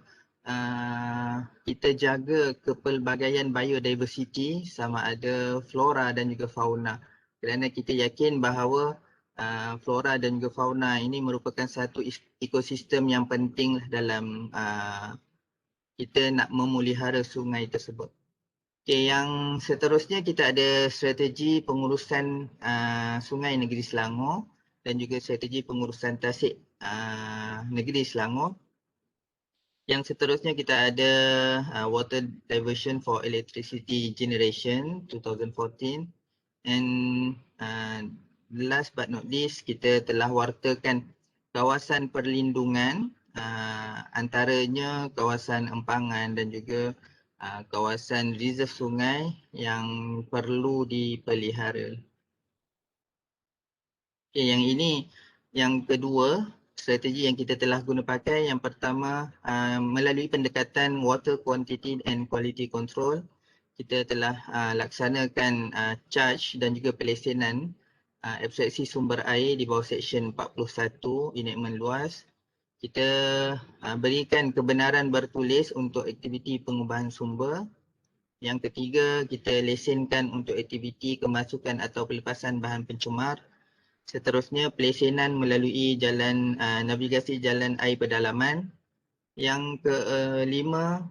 kita jaga kepelbagaian biodiversity sama ada flora dan juga fauna. Kerana kita yakin bahawa flora dan juga fauna ini merupakan satu ekosistem yang penting dalam kita nak memelihara sungai tersebut. Okay, yang seterusnya kita ada strategi pengurusan sungai negeri Selangor dan juga strategi pengurusan tasik negeri Selangor. Yang seterusnya kita ada Water Diversion for Electricity Generation 2014. And last but not least, kita telah wartakan kawasan perlindungan antaranya kawasan empangan dan juga kawasan reserve sungai yang perlu dipelihara. Okay, yang ini yang kedua. Strategi yang kita telah guna pakai, yang pertama melalui pendekatan water quantity and quality control, kita telah laksanakan charge dan juga pelesenan abstraksi sumber air di bawah Seksyen 41 enactment luas. Kita berikan kebenaran bertulis untuk aktiviti pengubahan sumber. Yang ketiga, kita lesenkan untuk aktiviti kemasukan atau pelepasan bahan pencemar. Seterusnya, pelesenan melalui jalan navigasi jalan air pedalaman. Yang kelima,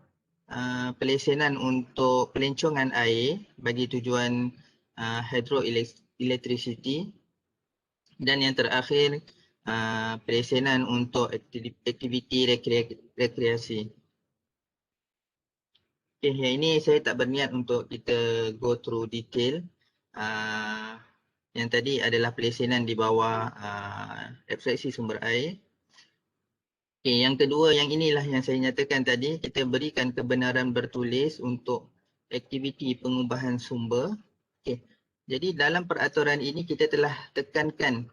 pelesenan untuk pelencongan air bagi tujuan hydroelectricity, dan yang terakhir pelesenan untuk aktiviti rekreasi. Okay, yang ini saya tak berniat untuk kita go through detail. Yang tadi adalah pelesenan di bawah abstraksi sumber air. Okay, yang kedua, yang inilah yang saya nyatakan tadi, kita berikan kebenaran bertulis untuk aktiviti pengubahan sumber. Okay. Jadi dalam peraturan ini kita telah tekankan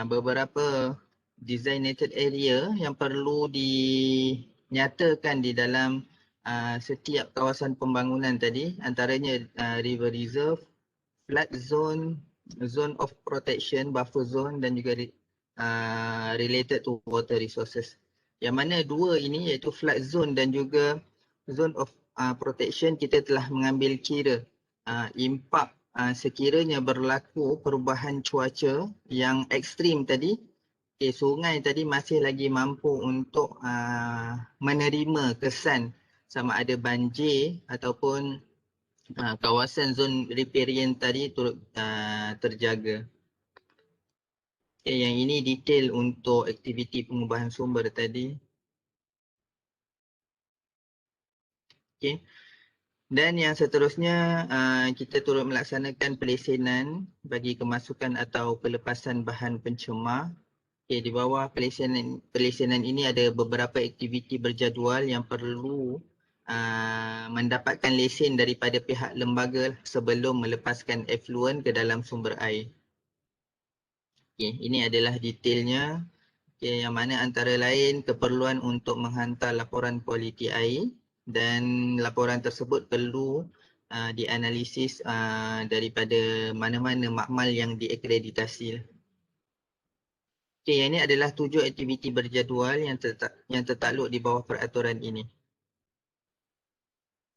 beberapa designated area yang perlu dinyatakan di dalam setiap kawasan pembangunan tadi, antaranya river reserve, flood zone, zone of protection, buffer zone dan juga related to water resources. Yang mana dua ini iaitu flood zone dan juga zone of protection kita telah mengambil kira impak sekiranya berlaku perubahan cuaca yang ekstrim tadi, sungai tadi masih lagi mampu untuk menerima kesan sama ada banjir ataupun kawasan zon riparian tadi turut terjaga. Okay, yang ini detail untuk aktiviti pengubahan sumber tadi. Okay. Dan yang seterusnya kita turut melaksanakan pelesenan bagi kemasukan atau pelepasan bahan pencemar. Okay, di bawah pelesenan ini ada beberapa aktiviti berjadual yang perlu mendapatkan lesen daripada pihak lembaga sebelum melepaskan efluent ke dalam sumber air. Okay, ini adalah detailnya, yang mana antara lain keperluan untuk menghantar laporan kualiti air dan laporan tersebut perlu dianalisis daripada mana-mana makmal yang diakreditasi. Okay, yang ini adalah 7 aktiviti berjadual yang tertakluk di bawah peraturan ini.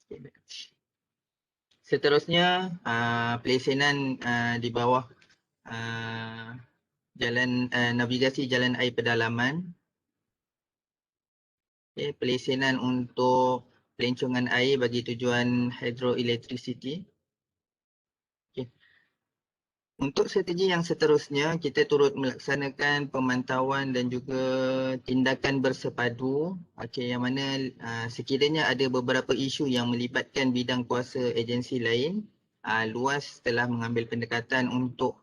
Okay. Seterusnya pelesenan di bawah jalan navigasi jalan air pedalaman. Okay, pelesenan untuk pelencongan air bagi tujuan hydroelectricity. Okay. Untuk strategi yang seterusnya, kita turut melaksanakan pemantauan dan juga tindakan bersepadu. Okay, yang mana sekiranya ada beberapa isu yang melibatkan bidang kuasa agensi lain, luas telah mengambil pendekatan untuk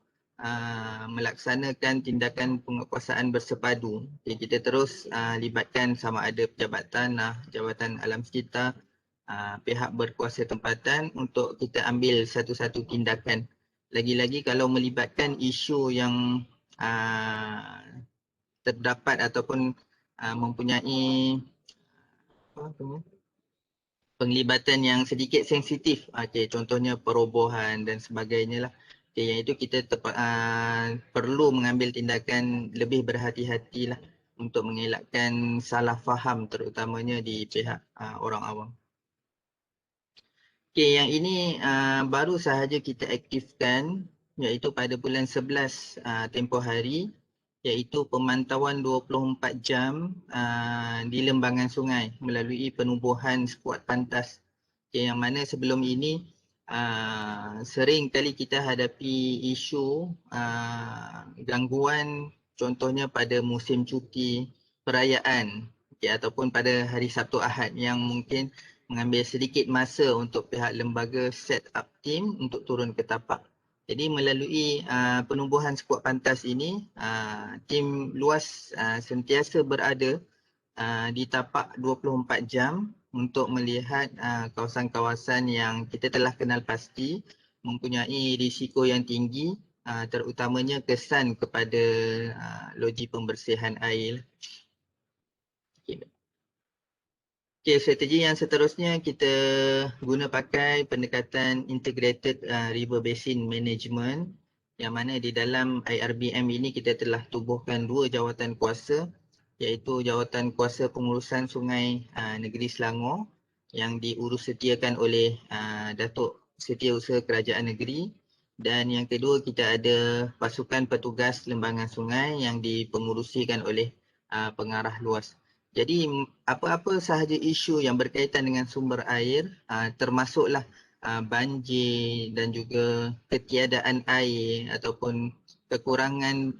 melaksanakan tindakan penguatkuasaan bersepadu. Okay, kita terus libatkan sama ada pejabat tanah, jabatan alam sekitar, pihak berkuasa tempatan untuk kita ambil satu-satu tindakan. Lagi-lagi kalau melibatkan isu yang terdapat ataupun mempunyai penglibatan yang sedikit sensitif. Okay, contohnya perobohan dan sebagainya lah. Okay, yang itu kita perlu mengambil tindakan lebih berhati-hati lah untuk mengelakkan salah faham terutamanya di pihak orang awam. Okay, yang ini baru sahaja kita aktifkan iaitu pada bulan 11 tempoh hari, iaitu pemantauan 24 jam di lembangan sungai melalui penubuhan skuad pantas. Okay, yang mana sebelum ini sering kali kita hadapi isu gangguan, contohnya pada musim cuti perayaan, okay, ataupun pada hari Sabtu Ahad yang mungkin mengambil sedikit masa untuk pihak lembaga set up team untuk turun ke tapak. Jadi melalui penubuhan skuad pantas ini, tim luas sentiasa berada di tapak 24 jam untuk melihat kawasan-kawasan yang kita telah kenal pasti mempunyai risiko yang tinggi, terutamanya kesan kepada loji pembersihan air. Okay, strategi yang seterusnya kita guna pakai pendekatan Integrated River Basin Management, yang mana di dalam IRBM ini kita telah tubuhkan 2 jawatan kuasa, iaitu Jawatan Kuasa Pengurusan Sungai Negeri Selangor yang diurus-setiakan oleh Datuk Setiausaha Kerajaan Negeri, dan yang kedua kita ada Pasukan Petugas Lembangan Sungai yang dipengurusikan oleh Pengarah Luas. Jadi apa-apa sahaja isu yang berkaitan dengan sumber air, termasuklah banjir dan juga ketiadaan air ataupun kekurangan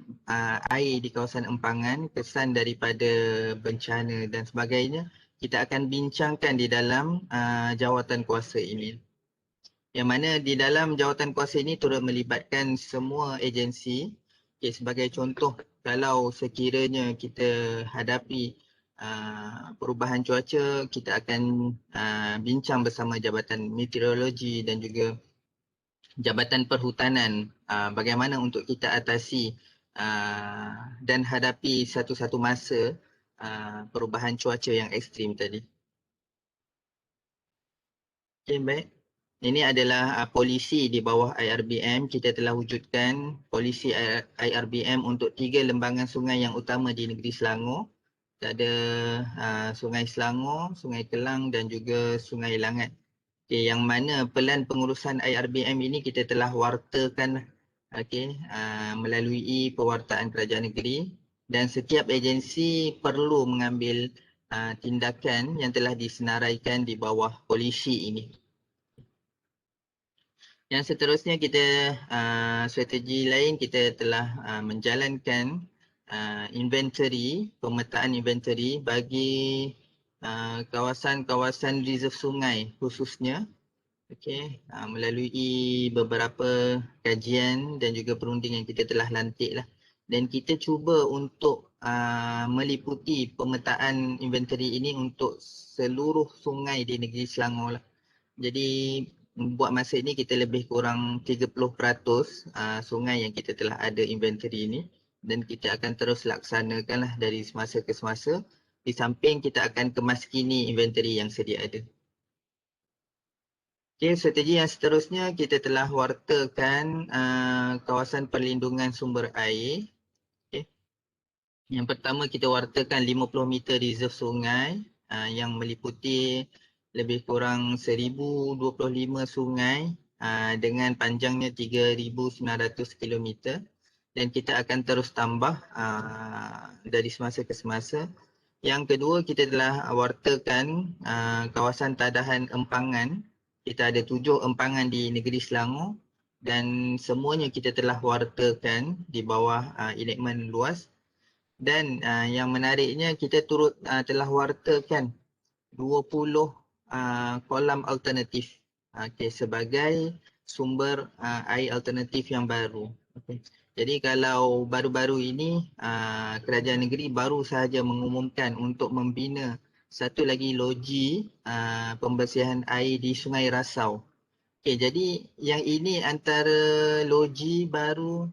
air di kawasan empangan, kesan daripada bencana dan sebagainya, kita akan bincangkan di dalam jawatan kuasa ini. Yang mana di dalam jawatan kuasa ini turut melibatkan semua agensi. Okay, sebagai contoh, kalau sekiranya kita hadapi perubahan cuaca, kita akan bincang bersama Jabatan Meteorologi dan juga Jabatan Perhutanan bagaimana untuk kita atasi dan hadapi satu-satu masa perubahan cuaca yang ekstrim tadi. Okay, baik. Ini adalah polisi di bawah IRBM. Kita telah wujudkan polisi IRBM untuk 3 lembangan sungai yang utama di negeri Selangor. Ada Sungai Selangor, Sungai Kelang dan juga Sungai Langat. Okay, yang mana pelan pengurusan IRBM ini kita telah wartakan melalui pewartaan kerajaan negeri, dan setiap agensi perlu mengambil tindakan yang telah disenaraikan di bawah polisi ini. Yang seterusnya kita strategi lain, kita telah menjalankan inventory, pemetaan inventory bagi kawasan-kawasan reserve sungai khususnya, melalui beberapa kajian dan juga perunding yang kita telah lantik lah. Dan kita cuba untuk meliputi pemetaan inventory ini untuk seluruh sungai di negeri Selangor lah. Jadi buat masa ini kita lebih kurang 30% sungai yang kita telah ada inventory ini, dan kita akan terus laksanakanlah dari semasa ke semasa, di samping kita akan kemaskini inventory yang sedia ada. Okay, strategi yang seterusnya kita telah wartakan kawasan perlindungan sumber air. Okay. Yang pertama kita wartakan 50 meter reserve sungai yang meliputi lebih kurang 1025 sungai dengan panjangnya 3,900 km, dan kita akan terus tambah dari semasa ke semasa. Yang kedua, kita telah wartakan kawasan tadahan empangan. Kita ada 7 empangan di negeri Selangor dan semuanya kita telah wartakan di bawah enactment luas. Dan yang menariknya, kita turut telah wartakan 20 kolam alternatif sebagai sumber air alternatif yang baru. Jadi kalau baru-baru ini kerajaan negeri baru sahaja mengumumkan untuk membina satu lagi loji pembersihan air di Sungai Rasau. Jadi yang ini antara loji baru,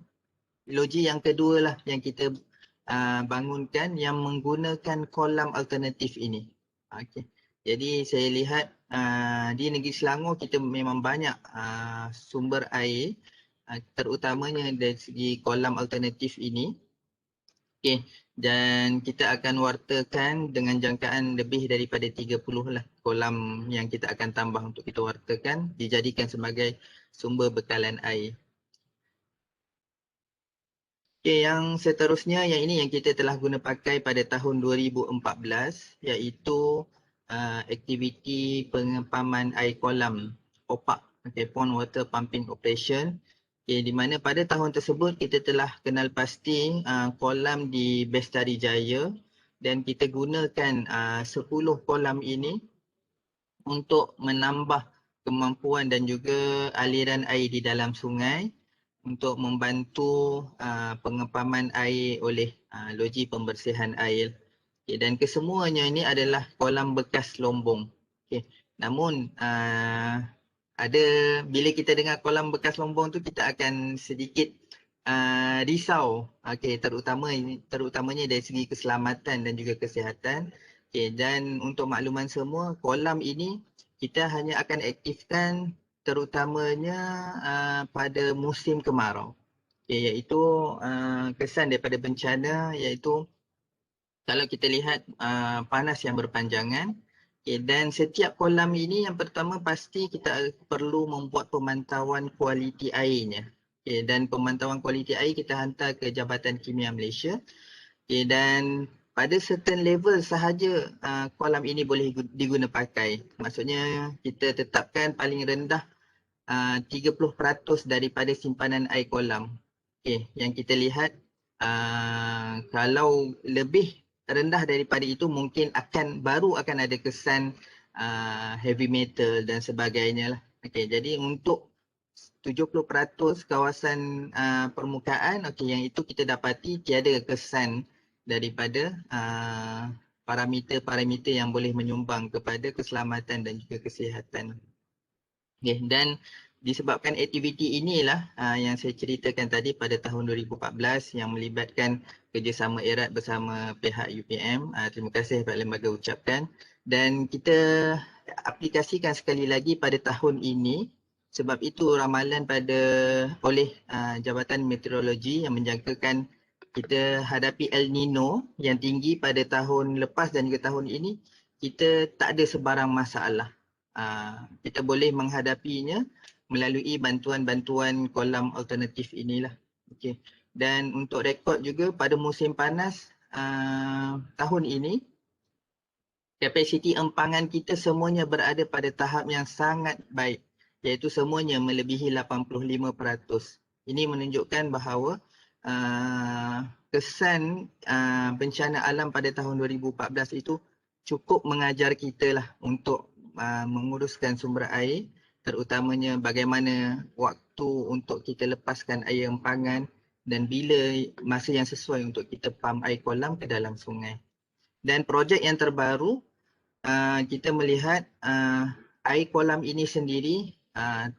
loji yang kedua lah yang kita bangunkan yang menggunakan kolam alternatif ini. Jadi saya lihat di negeri Selangor kita memang banyak sumber air, terutamanya dari segi kolam alternatif ini. Dan kita akan wartakan dengan jangkaan lebih daripada 30 lah kolam yang kita akan tambah untuk kita wartakan, dijadikan sebagai sumber bekalan air. Yang seterusnya, yang ini yang kita telah guna pakai pada tahun 2014, iaitu aktiviti pengepaman air kolam POPAP, Pond Water Pumping Operation, di mana pada tahun tersebut kita telah kenal pasti kolam di Bestari Jaya, dan kita gunakan 10 kolam ini untuk menambah kemampuan dan juga aliran air di dalam sungai untuk membantu pengepaman air oleh loji pembersihan air. Dan kesemuanya ini adalah kolam bekas lombong. Namun ada, bila kita dengar kolam bekas lombong tu, kita akan sedikit risau, terutamanya dari segi keselamatan dan juga kesihatan. Dan untuk makluman semua, kolam ini kita hanya akan aktifkan terutamanya pada musim kemarau, iaitu kesan daripada bencana, iaitu kalau kita lihat panas yang berpanjangan. Dan setiap kolam ini, yang pertama pasti kita perlu membuat pemantauan kualiti airnya. Dan pemantauan kualiti air kita hantar ke Jabatan Kimia Malaysia. Dan pada certain level sahaja kolam ini boleh diguna pakai. Maksudnya kita tetapkan paling rendah 30% daripada simpanan air kolam. Okey, yang kita lihat kalau lebih rendah daripada itu mungkin baru akan ada kesan heavy metal dan sebagainya lah. Okey, jadi untuk 70% kawasan permukaan, okey, yang itu kita dapati tiada kesan daripada parameter-parameter yang boleh menyumbang kepada keselamatan dan juga kesihatan. Okay, dan disebabkan aktiviti inilah yang saya ceritakan tadi pada tahun 2014 yang melibatkan kerjasama erat bersama pihak UPM. Terima kasih kepada lembaga ucapkan, dan kita aplikasikan sekali lagi pada tahun ini. Sebab itu ramalan oleh Jabatan Meteorologi yang menjangkakan kita hadapi El Nino yang tinggi pada tahun lepas dan juga tahun ini, kita tak ada sebarang masalah. Kita boleh menghadapinya melalui bantuan-bantuan kolam alternatif inilah. Okay. Dan untuk rekod juga pada musim panas tahun ini, kapasiti empangan kita semuanya berada pada tahap yang sangat baik, iaitu semuanya melebihi 85%. Ini menunjukkan bahawa kesan bencana alam pada tahun 2014 itu cukup mengajar kita lah untuk menguruskan sumber air, terutamanya bagaimana waktu untuk kita lepaskan air empangan dan bila masa yang sesuai untuk kita pump air kolam ke dalam sungai. Dan projek yang terbaru, kita melihat air kolam ini sendiri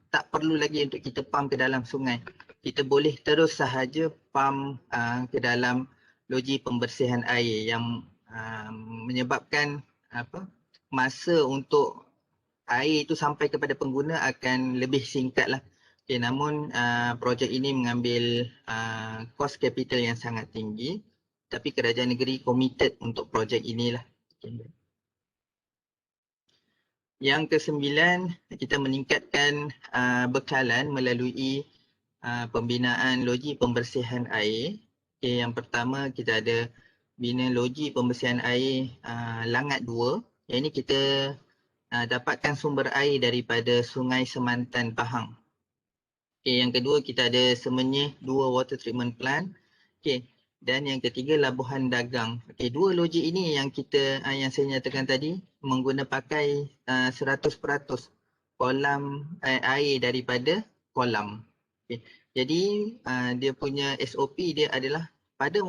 tak perlu lagi untuk kita pump ke dalam sungai. Kita boleh terus sahaja pump ke dalam loji pembersihan air yang menyebabkan masa untuk air itu sampai kepada pengguna akan lebih singkat lah. Okay, namun projek ini mengambil cost capital yang sangat tinggi, tapi kerajaan negeri committed untuk projek inilah. Okay. Yang ke-9, kita meningkatkan bekalan melalui pembinaan loji pembersihan air. Okay, yang pertama kita ada bina loji pembersihan air Langat 2. Yang ini kita dapatkan sumber air daripada Sungai Semantan Pahang. Okay, yang kedua kita ada Semenyih 2 Water Treatment Plant. Okay. Dan yang ketiga Labuhan Dagang. Okay, dua loji ini yang yang saya nyatakan tadi pakai 100% kolam air daripada kolam. Okay. Jadi dia punya SOP dia adalah pada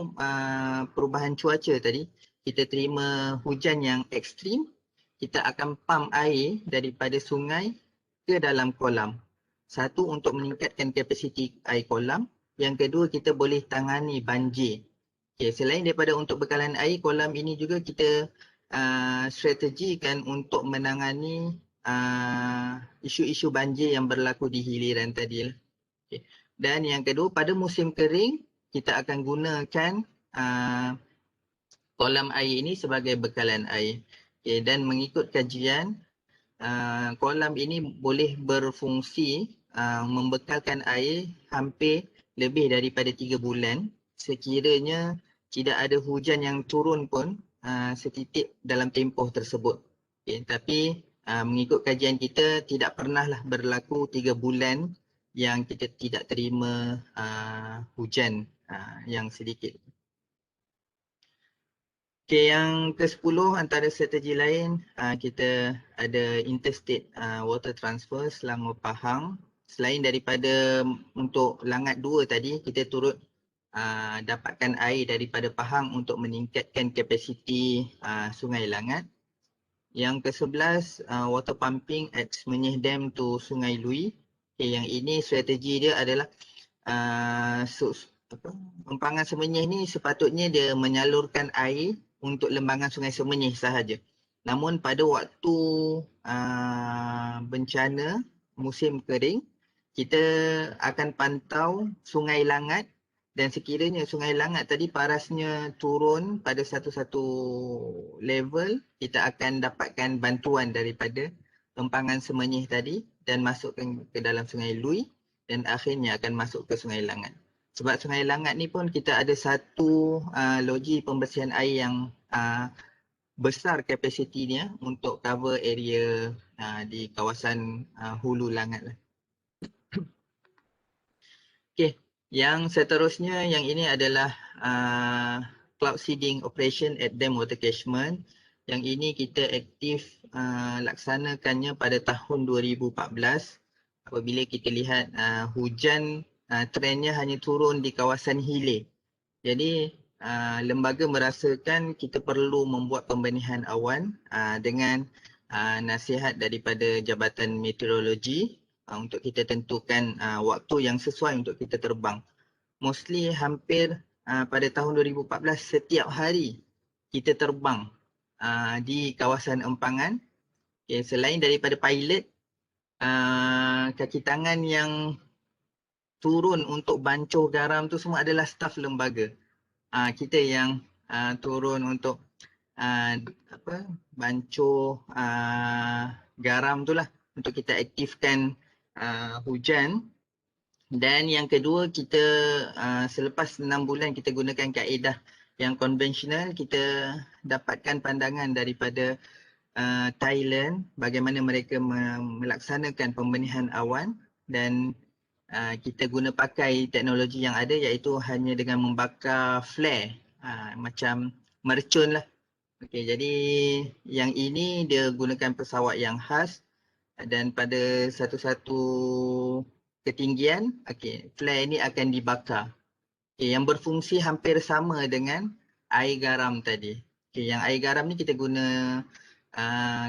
perubahan cuaca tadi, kita terima hujan yang ekstrim, kita akan pump air daripada sungai ke dalam kolam. Satu, untuk meningkatkan kapasiti air kolam. Yang kedua, kita boleh tangani banjir. Okay, selain daripada untuk bekalan air, kolam ini juga kita strategikan untuk menangani isu-isu banjir yang berlaku di hiliran tadi. Okay. Dan yang kedua, pada musim kering, kita akan gunakan kolam air ini sebagai bekalan air. Okay, dan mengikut kajian, kolam ini boleh berfungsi membekalkan air hampir lebih daripada 3 bulan sekiranya tidak ada hujan yang turun pun setitik dalam tempoh tersebut. Okay, tapi mengikut kajian kita tidak pernahlah berlaku 3 bulan yang kita tidak terima hujan yang sedikit. Okay, yang ke-10 antara strategi lain, kita ada interstate water transfer Selangor Pahang. Selain daripada untuk Langat 2 tadi, kita turut dapatkan air daripada Pahang untuk meningkatkan kapasiti Sungai Langat. Yang ke-11, water pumping at Semenyih Dam to Sungai Lui. Okay, yang ini strategi dia adalah empangan Semenyih ni sepatutnya dia menyalurkan air untuk lembangan Sungai Semenyih sahaja. Namun pada waktu bencana musim kering, kita akan pantau Sungai Langat, dan sekiranya Sungai Langat tadi parasnya turun pada satu-satu level, kita akan dapatkan bantuan daripada empangan Semenyih tadi dan masukkan ke dalam Sungai Lui dan akhirnya akan masuk ke Sungai Langat. sebab Sungai Langat ni pun kita ada satu loji pembersihan air yang besar kapasitinya untuk cover area di kawasan hulu Langat lah. Okey, yang seterusnya yang ini adalah cloud seeding operation at dam water catchment. Yang ini kita aktif laksanakannya pada tahun 2014 apabila kita lihat hujan trendnya hanya turun di kawasan hilir. Jadi lembaga merasakan kita perlu membuat pembenihan awan dengan nasihat daripada Jabatan Meteorologi untuk kita tentukan waktu yang sesuai untuk kita terbang. Mostly hampir pada tahun 2014 setiap hari kita terbang di kawasan empangan. Okay, selain daripada pilot, kaki tangan yang turun untuk bancuh garam tu semua adalah staf lembaga. Kita yang turun untuk bancuh garam tu lah untuk kita aktifkan hujan. Dan yang kedua, kita selepas 6 bulan kita gunakan kaedah yang konvensional, kita dapatkan pandangan daripada Thailand bagaimana mereka melaksanakan pembenihan awan, dan kita guna pakai teknologi yang ada iaitu hanya dengan membakar flare macam mercun lah. Okey, jadi yang ini dia gunakan pesawat yang khas dan pada satu-satu ketinggian, okey, flare ini akan dibakar. Okey, yang berfungsi hampir sama dengan air garam tadi. Okey, yang air garam ni kita guna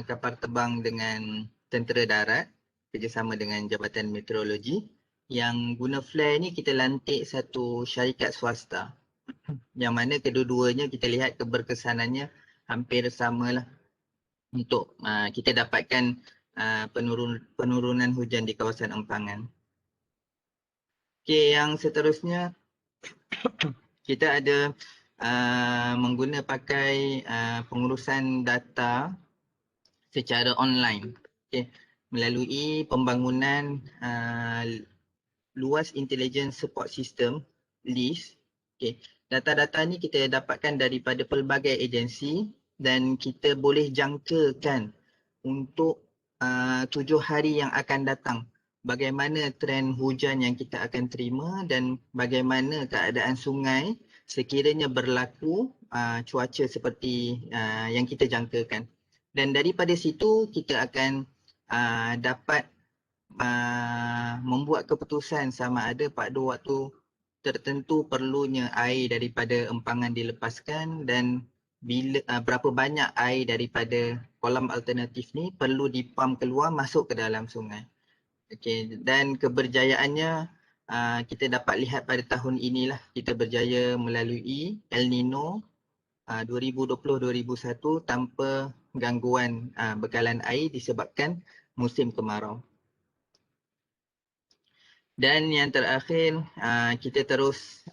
kapal terbang dengan tentera darat kerjasama dengan Jabatan Meteorologi. Yang guna flare ni kita lantik satu syarikat swasta yang mana kedua-duanya kita lihat keberkesanannya hampir samalah untuk kita dapatkan penurunan hujan di kawasan empangan. Okey, yang seterusnya kita ada mengguna pakai pengurusan data secara online. Okey, melalui pembangunan luas intelligence support system LIS. Okey, data-data ni kita dapatkan daripada pelbagai agensi dan kita boleh jangkakan untuk 7 hari yang akan datang bagaimana trend hujan yang kita akan terima dan bagaimana keadaan sungai sekiranya berlaku cuaca seperti yang kita jangkakan. Dan daripada situ kita akan dapat membuat keputusan sama ada pada waktu tertentu perlunya air daripada empangan dilepaskan dan bila berapa banyak air daripada kolam alternatif ni perlu dipam keluar masuk ke dalam sungai. Okey, dan keberjayaannya kita dapat lihat pada tahun inilah kita berjaya melalui El Nino 2020-2021 tanpa gangguan bekalan air disebabkan musim kemarau. Dan yang terakhir, kita terus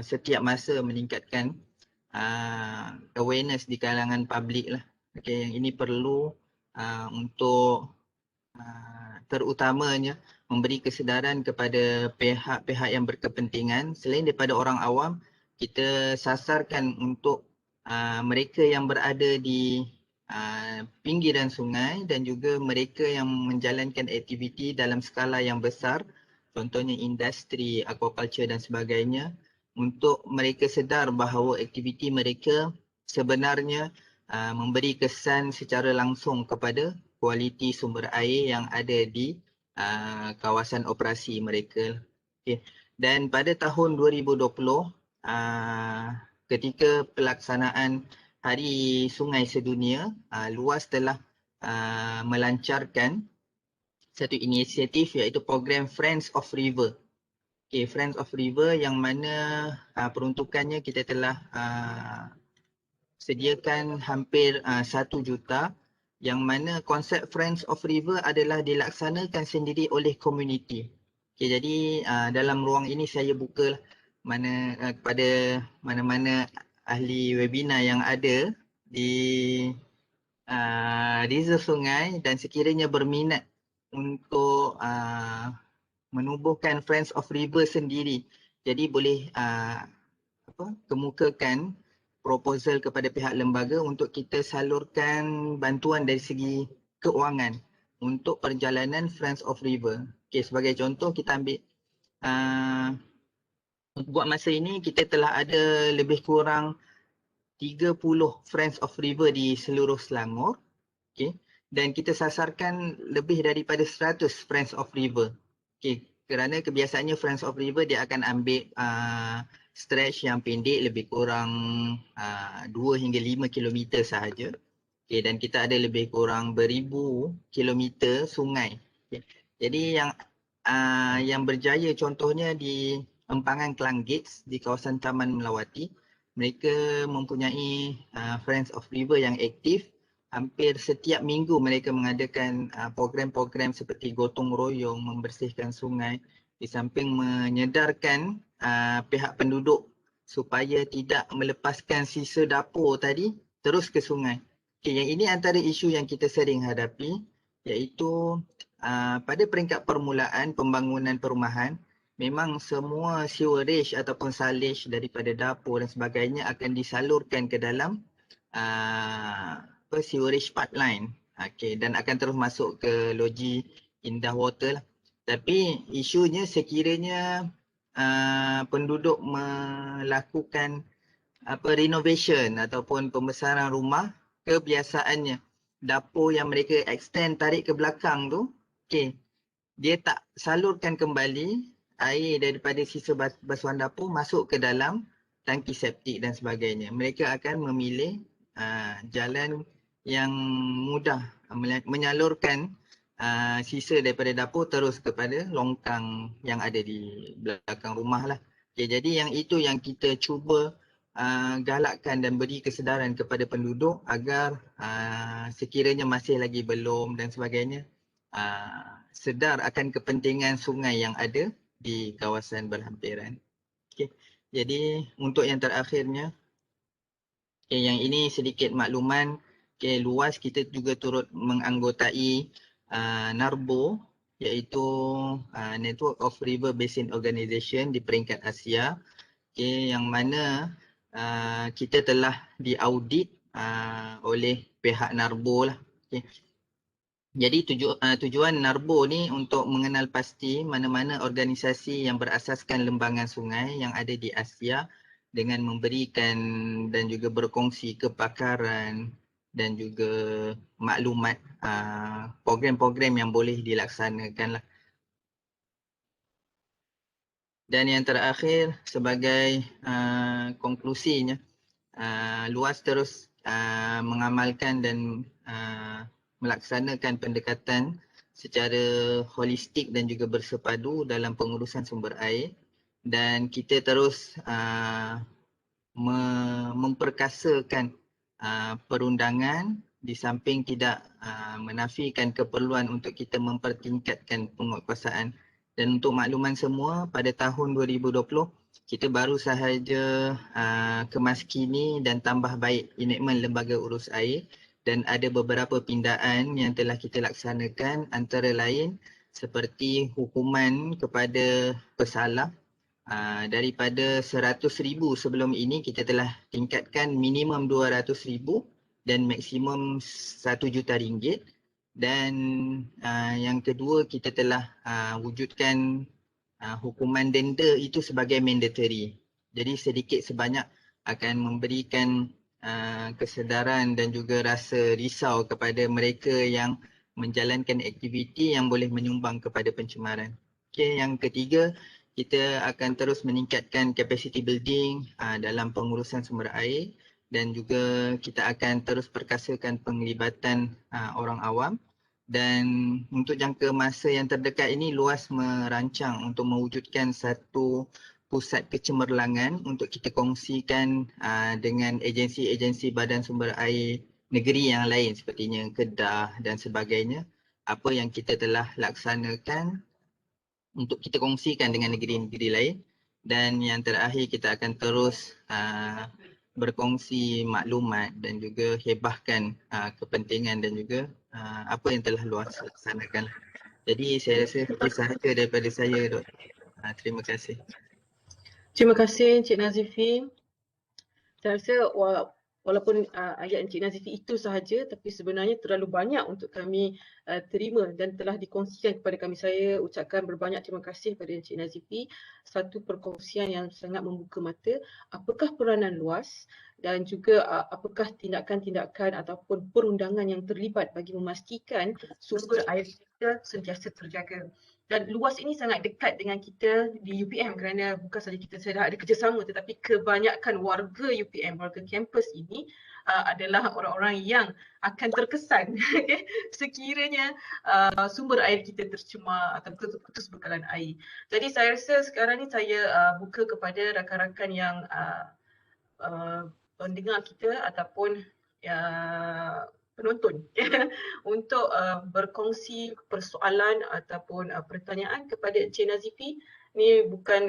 setiap masa meningkatkan awareness di kalangan publik lah. Okay, yang ini perlu untuk terutamanya memberi kesedaran kepada pihak-pihak yang berkepentingan. Selain daripada orang awam, kita sasarkan untuk mereka yang berada di pinggiran sungai dan juga mereka yang menjalankan aktiviti dalam skala yang besar, contohnya industri, aquaculture dan sebagainya, untuk mereka sedar bahawa aktiviti mereka sebenarnya memberi kesan secara langsung kepada kualiti sumber air yang ada di kawasan operasi mereka. Okay. Dan pada tahun 2020, ketika pelaksanaan Hari Sungai Sedunia, LUAS telah melancarkan satu inisiatif iaitu program Friends of River. Okay, Friends of River yang mana peruntukannya kita telah sediakan hampir 1 juta, yang mana konsep Friends of River adalah dilaksanakan sendiri oleh komuniti. Okay, jadi dalam ruang ini saya buka kepada mana-mana ahli webinar yang ada di reserve sungai dan sekiranya berminat untuk menubuhkan Friends of River sendiri Jadi boleh kemukakan proposal kepada pihak lembaga untuk kita salurkan bantuan dari segi keuangan untuk perjalanan Friends of River. Okey, sebagai contoh kita ambil buat masa ini kita telah ada lebih kurang 30 Friends of River di seluruh Selangor. Okay. Dan kita sasarkan lebih daripada 100 Friends of River. Okay. Kerana kebiasaannya Friends of River dia akan ambil stretch yang pendek lebih kurang 2 hingga 5 kilometer sahaja. Okay. Dan kita ada lebih kurang beribu kilometer sungai. Okay. Jadi yang berjaya contohnya di Empangan Klang Gates di kawasan Taman Melawati, mereka mempunyai Friends of River yang aktif. Hampir setiap minggu mereka mengadakan program-program seperti gotong royong, membersihkan sungai, di samping menyedarkan pihak penduduk supaya tidak melepaskan sisa dapur tadi terus ke sungai. Okay, yang ini antara isu yang kita sering hadapi, iaitu pada peringkat permulaan pembangunan perumahan, memang semua sewerage ataupun salage daripada dapur dan sebagainya akan disalurkan ke dalam sewerage pipeline. Okay, dan akan terus masuk ke loji indah water lah. Tapi isunya sekiranya penduduk melakukan renovation ataupun pembesaran rumah, kebiasaannya dapur yang mereka extend tarik ke belakang tu, okay, dia tak salurkan kembali air daripada sisa basuhan dapur masuk ke dalam tangki septik dan sebagainya. Mereka akan memilih jalan yang mudah menyalurkan sisa daripada dapur terus kepada longkang yang ada di belakang rumah lah. Okay, jadi yang itu yang kita cuba galakkan dan beri kesedaran kepada penduduk agar sekiranya masih lagi belum dan sebagainya sedar akan kepentingan sungai yang ada di kawasan berhampiran. Okay. Jadi untuk yang terakhirnya, yang ini sedikit makluman, luas kita juga turut menganggotai NARBO, iaitu Network of River Basin Organisation di peringkat Asia, yang mana kita telah diaudit oleh pihak NARBO lah. Jadi tujuan NARBO ni untuk mengenal pasti mana-mana organisasi yang berasaskan lembangan sungai yang ada di Asia dengan memberikan dan juga berkongsi kepakaran dan juga maklumat program-program yang boleh dilaksanakan lah. Dan yang terakhir sebagai konklusinya, luas terus mengamalkan dan melaksanakan pendekatan secara holistik dan juga bersepadu dalam pengurusan sumber air, dan kita terus memperkasakan perundangan di samping tidak menafikan keperluan untuk kita mempertingkatkan penguatkuasaan. Dan untuk makluman semua, pada tahun 2020 kita baru sahaja kemaskini dan tambah baik enactment lembaga urus air, dan ada beberapa pindaan yang telah kita laksanakan, antara lain seperti hukuman kepada pesalah daripada 100,000 sebelum ini kita telah tingkatkan minimum 200,000 dan maksimum 1 juta ringgit. Dan yang kedua, kita telah wujudkan hukuman denda itu sebagai mandatory. Jadi sedikit sebanyak akan memberikan kesedaran dan juga rasa risau kepada mereka yang menjalankan aktiviti yang boleh menyumbang kepada pencemaran. Okay, yang ketiga, kita akan terus meningkatkan capacity building dalam pengurusan sumber air, dan juga kita akan terus perkasakan penglibatan orang awam. Dan untuk jangka masa yang terdekat ini, luas merancang untuk mewujudkan satu pusat kecemerlangan untuk kita kongsikan dengan agensi-agensi badan sumber air negeri yang lain sepertinya Kedah dan sebagainya, apa yang kita telah laksanakan untuk kita kongsikan dengan negeri-negeri lain. Dan yang terakhir, kita akan terus berkongsi maklumat dan juga hebahkan kepentingan dan juga apa yang telah luas laksanakan. Jadi saya rasa itu sahaja daripada saya, Dok. Terima kasih. Terima kasih Encik Nazifi. Saya rasa walaupun ayat Encik Nazifi itu sahaja, tapi sebenarnya terlalu banyak untuk kami terima dan telah dikongsikan kepada kami. Saya ucapkan berbanyak terima kasih kepada Encik Nazifi. Satu perkongsian yang sangat membuka mata. Apakah peranan luas dan juga apakah tindakan-tindakan ataupun perundangan yang terlibat bagi memastikan sumber air kita sentiasa terjaga. Dan luas ini sangat dekat dengan kita di UPM kerana bukan saja kita sedang ada kerjasama, tetapi kebanyakan warga UPM, warga kampus ini adalah orang-orang yang akan terkesan sekiranya sumber air kita tercemar atau terputus bekalan air. Jadi saya rasa sekarang ni saya buka kepada rakan-rakan yang pendengar kita ataupun penonton untuk berkongsi persoalan ataupun pertanyaan kepada Encik Nazifi. Ini bukan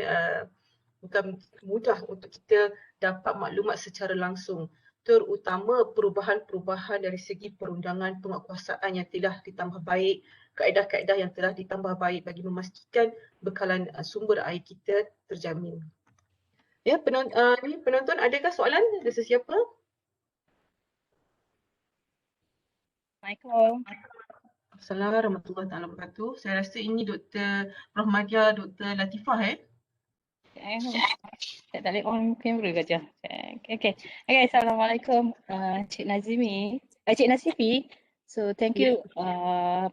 mudah untuk kita dapat maklumat secara langsung, terutama perubahan-perubahan dari segi perundangan penguatkuasaan yang telah ditambah baik, kaedah-kaedah yang telah ditambah baik bagi memastikan bekalan sumber air kita terjamin. Ya, penonton adakah soalan dari sesiapa? Assalamualaikum. Assalamualaikum warahmatullahi wabarakatuh. Saya rasa ini Dr. Rahmadia, Dr. Latifah Tak boleh on kamera ke je. Okay. Assalamualaikum Cik Nazimi. Cik Nazifi. So thank you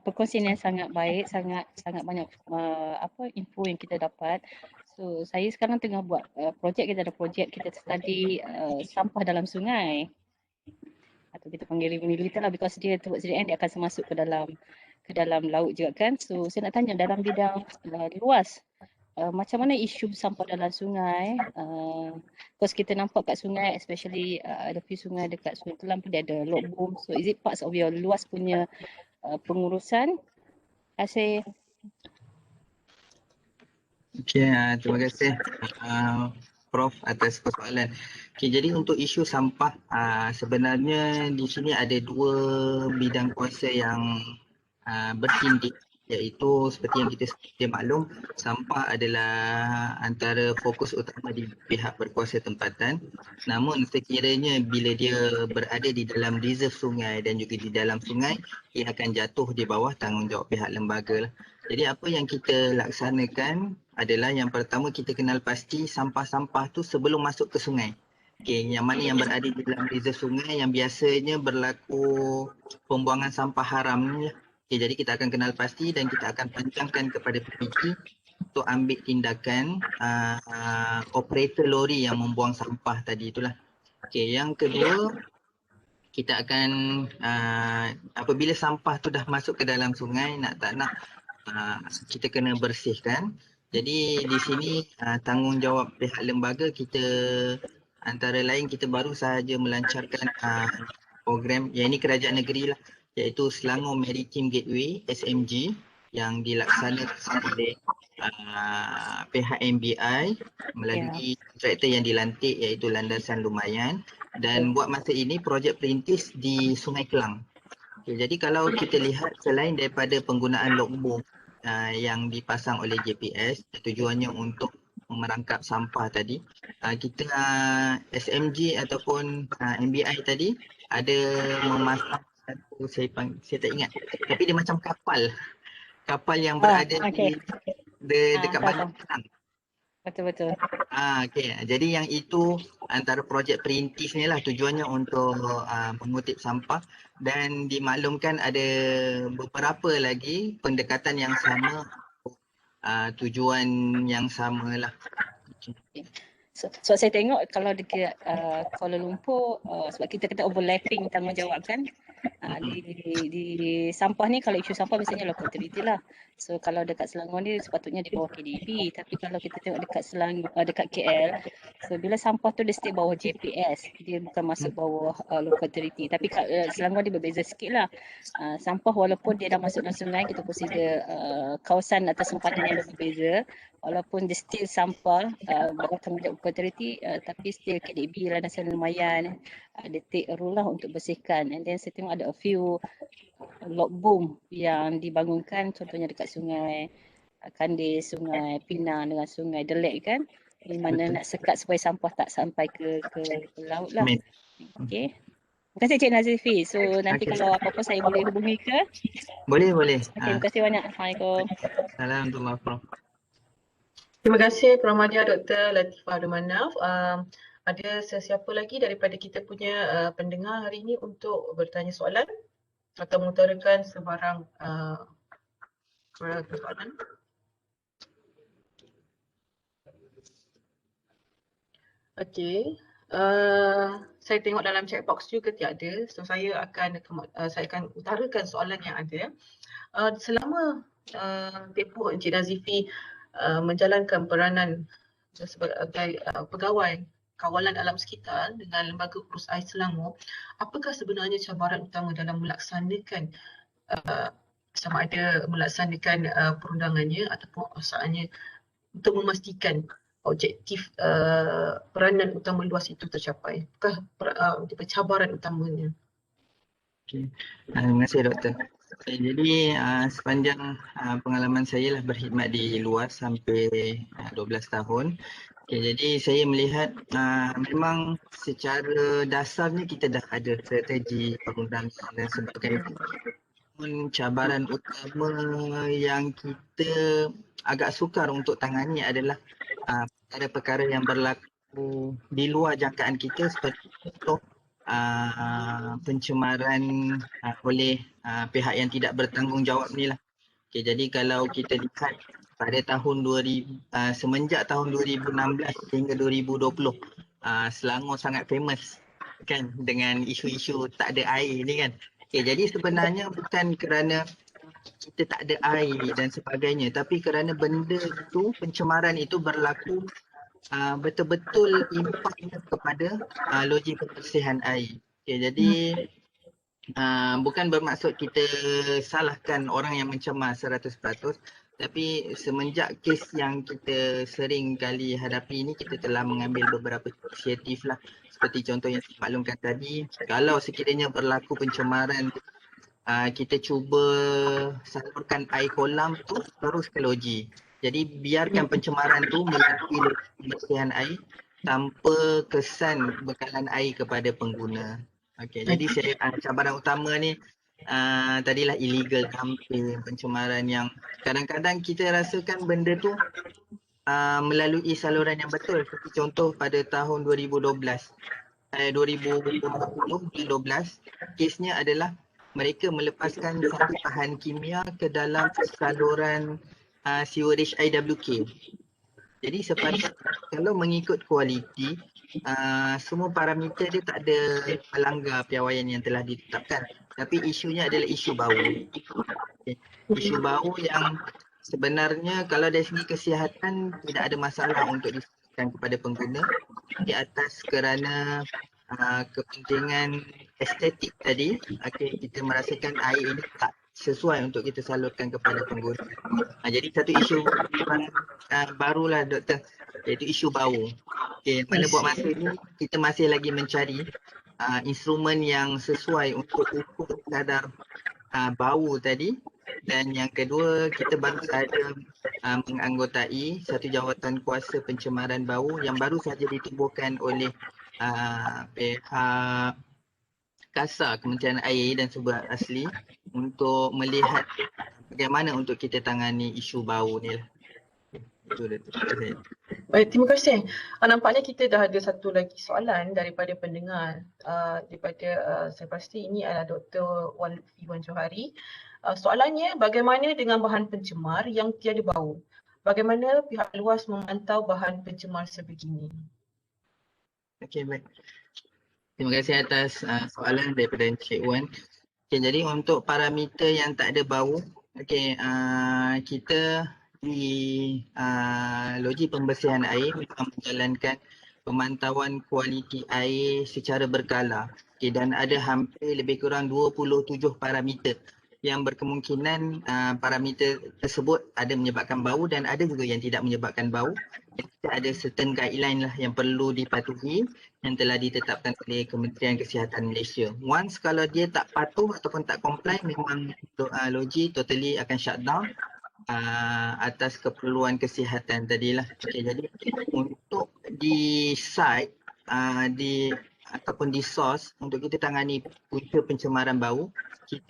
perkongsian yang sangat baik, sangat banyak info yang kita dapat. So saya sekarang tengah buat projek, kita ada projek kita study sampah dalam sungai. Atau kita panggil living litter lah, because dia towards the end dia akan masuk ke dalam laut juga kan. So saya nak tanya dalam bidang luas, macam mana isu sampah dalam sungai? Because kita nampak kat sungai, especially ada few sungai dekat Sungai Kelang pun dia ada lock boom. So is it parts of your luas punya pengurusan? Terima kasih. Okay, terima kasih Prof atas persoalan. Okay, jadi untuk isu sampah, sebenarnya di sini ada dua bidang kuasa yang bertindik, iaitu seperti yang kita sedia maklum, sampah adalah antara fokus utama di pihak berkuasa tempatan. Namun sekiranya bila dia berada di dalam reserve sungai dan juga di dalam sungai, ia akan jatuh di bawah tanggungjawab pihak lembaga. Jadi apa yang kita laksanakan adalah yang pertama kita kenal pasti sampah-sampah tu sebelum masuk ke sungai. Okay, yang mana yang berada di dalam reserve sungai yang biasanya berlaku pembuangan sampah haram ni. Okay, jadi kita akan kenal pasti dan kita akan pancangkan kepada PPG untuk ambil tindakan operator lori yang membuang sampah tadi itulah. Okay, yang kedua, kita akan apabila sampah tu dah masuk ke dalam sungai, nak tak nak kita kena bersihkan. Jadi di sini tanggungjawab pihak lembaga kita, antara lain kita baru sahaja melancarkan program, yang ini kerajaan negeri lah, iaitu Selangor Maritime Gateway SMG yang dilaksanakan oleh pihak MBI melalui kontraktor yang dilantik iaitu Landasan Lumayan, dan buat masa ini projek perintis di Sungai Kelang. Okay, jadi kalau kita lihat selain daripada penggunaan logbook yang dipasang oleh JPS, tujuannya untuk merangkap sampah tadi, kita SMG ataupun MBI tadi ada memasang satu, saya tak ingat, tapi dia macam kapal yang berada dekat Bandar Kelang. Betul. Okay. Jadi yang itu antara projek perintis ni lah, tujuannya untuk mengutip sampah, dan dimaklumkan ada beberapa lagi pendekatan yang sama, tujuan yang sama lah. So saya tengok kalau dekat Kuala Lumpur, sebab kita kata overlapping tanggungjawab kan, di sampah ni, kalau isu sampah biasanya local authority lah. So kalau dekat Selangor ni sepatutnya di bawah KDB, tapi kalau kita tengok dekat Selangor, dekat KL, so bila sampah tu dia stay bawah JPS, dia bukan masuk bawah local authority. Tapi Selangor dia berbeza sikit lah. Sampah walaupun dia dah masuk dalam sungai, kita consider kawasan atau sempadan yang berbeza, walaupun dia still sampah bawah tanggungjawab local authority, tapi still KDB lah, Landasan Lumayan, dia take a role lah untuk bersihkan. And then saya tengok ada a few lock boom yang dibangunkan, contohnya dekat Sungai Kandis, Sungai Pinang dengan Sungai Delek kan. Di mana Betul. nak sekat supaya sampah tak sampai ke laut lah. Amin. Okey. Terima kasih Cik Nazifi. So nanti Okey. kalau apa-apa saya boleh hubungi ke? Boleh. Okey, terima kasih banyak. Assalamualaikum. Assalamualaikum. Terima kasih Pramadia Dr. Latifah Abdul Manaf. Ada sesiapa lagi daripada kita punya pendengar hari ini untuk bertanya soalan atau mengutarakan sebarang persoalan? Okey. Saya tengok dalam chat box juga tiada. So saya akan utarakan soalan yang ada. Selama tempoh Encik Nazifi menjalankan peranan sebagai pegawai kawalan alam sekitar dengan Lembaga Urus Air Selangor, apakah sebenarnya cabaran utama dalam melaksanakan sama ada melaksanakan perundangannya ataupun usahaannya untuk memastikan objektif peranan utama luas itu tercapai? Apakah cabaran utamanya? Okay. Terima kasih Doktor. Okay, jadi sepanjang pengalaman saya lah berkhidmat di luas sampai 12 tahun. Okay, jadi saya melihat memang secara dasarnya kita dah ada strategi perundangan dan sebagainya. Namun cabaran utama yang kita agak sukar untuk tangani adalah perkara-perkara yang berlaku di luar jangkaan kita, seperti contoh pencemaran oleh pihak yang tidak bertanggungjawab ni lah. Okay, jadi kalau kita lihat pada tahun semenjak tahun 2016 hingga 2020, Selangor sangat famous kan dengan isu-isu tak ada air ni kan. Okay, jadi sebenarnya bukan kerana kita tak ada air dan sebagainya, tapi kerana benda itu, pencemaran itu berlaku betul-betul impaknya kepada loji kebersihan air. Okay, jadi bukan bermaksud kita salahkan orang yang mencemar 100%, tapi semenjak kes yang kita sering kali hadapi ini, kita telah mengambil beberapa inisiatif lah. Seperti contoh yang saya maklumkan tadi, kalau sekiranya berlaku pencemaran, kita cuba salurkan air kolam tu terus ke loji. Jadi biarkan pencemaran tu melalui kebersihan air tanpa kesan bekalan air kepada pengguna. Okey, jadi saya cabaran utama ni tadilah illegal dumping, pencemaran yang kadang-kadang kita rasakan benda tu melalui saluran yang betul. Seperti contoh pada tahun 2012, 2012, kesnya adalah mereka melepaskan satu bahan kimia ke dalam saluran sewerage IWK. Jadi kalau mengikut kualiti, semua parameter dia tak ada melanggar piawaian yang telah ditetapkan. Tapi isunya adalah isu bau. Okay. Isu bau yang sebenarnya kalau dari segi kesihatan tidak ada masalah untuk disampaikan kepada pengguna, di atas kerana kepentingan estetik tadi, kita merasakan air ini tak sesuai untuk kita salurkan kepada pengguna. Jadi satu isu barulah Doktor, iaitu isu bau. Mana buat masa ini kita masih lagi mencari instrumen yang sesuai untuk ukur kadar bau tadi. Dan yang kedua, kita baru saja menganggotai satu jawatan kuasa pencemaran bau yang baru saja ditubuhkan oleh pihak KASA, Kementerian Air dan Sumber Asli, untuk melihat bagaimana untuk kita tangani isu bau ni lah. Itu dia. Baik, terima kasih. Nampaknya kita dah ada satu lagi soalan daripada pendengar. Saya pasti ini adalah Dr. Wan Lutfi Wan Johari. Soalannya, bagaimana dengan bahan pencemar yang tiada bau? Bagaimana pihak luas memantau bahan pencemar sebegini? Okey, baik. Terima kasih atas soalan daripada Encik Wan. Okay, jadi untuk parameter yang tak ada bau, kita di loji pembersihan air memang menjalankan pemantauan kualiti air secara berkala. Dan ada hampir lebih kurang 27 parameter yang berkemungkinan parameter tersebut ada menyebabkan bau dan ada juga yang tidak menyebabkan bau. Kita ada certain guideline lah yang perlu dipatuhi yang telah ditetapkan oleh Kementerian Kesihatan Malaysia. Once kalau dia tak patuh ataupun tak comply, memang loji totally akan shut down atas keperluan kesihatan tadilah. Okey, jadi untuk di site ataupun di source untuk kita tangani punca pencemaran bau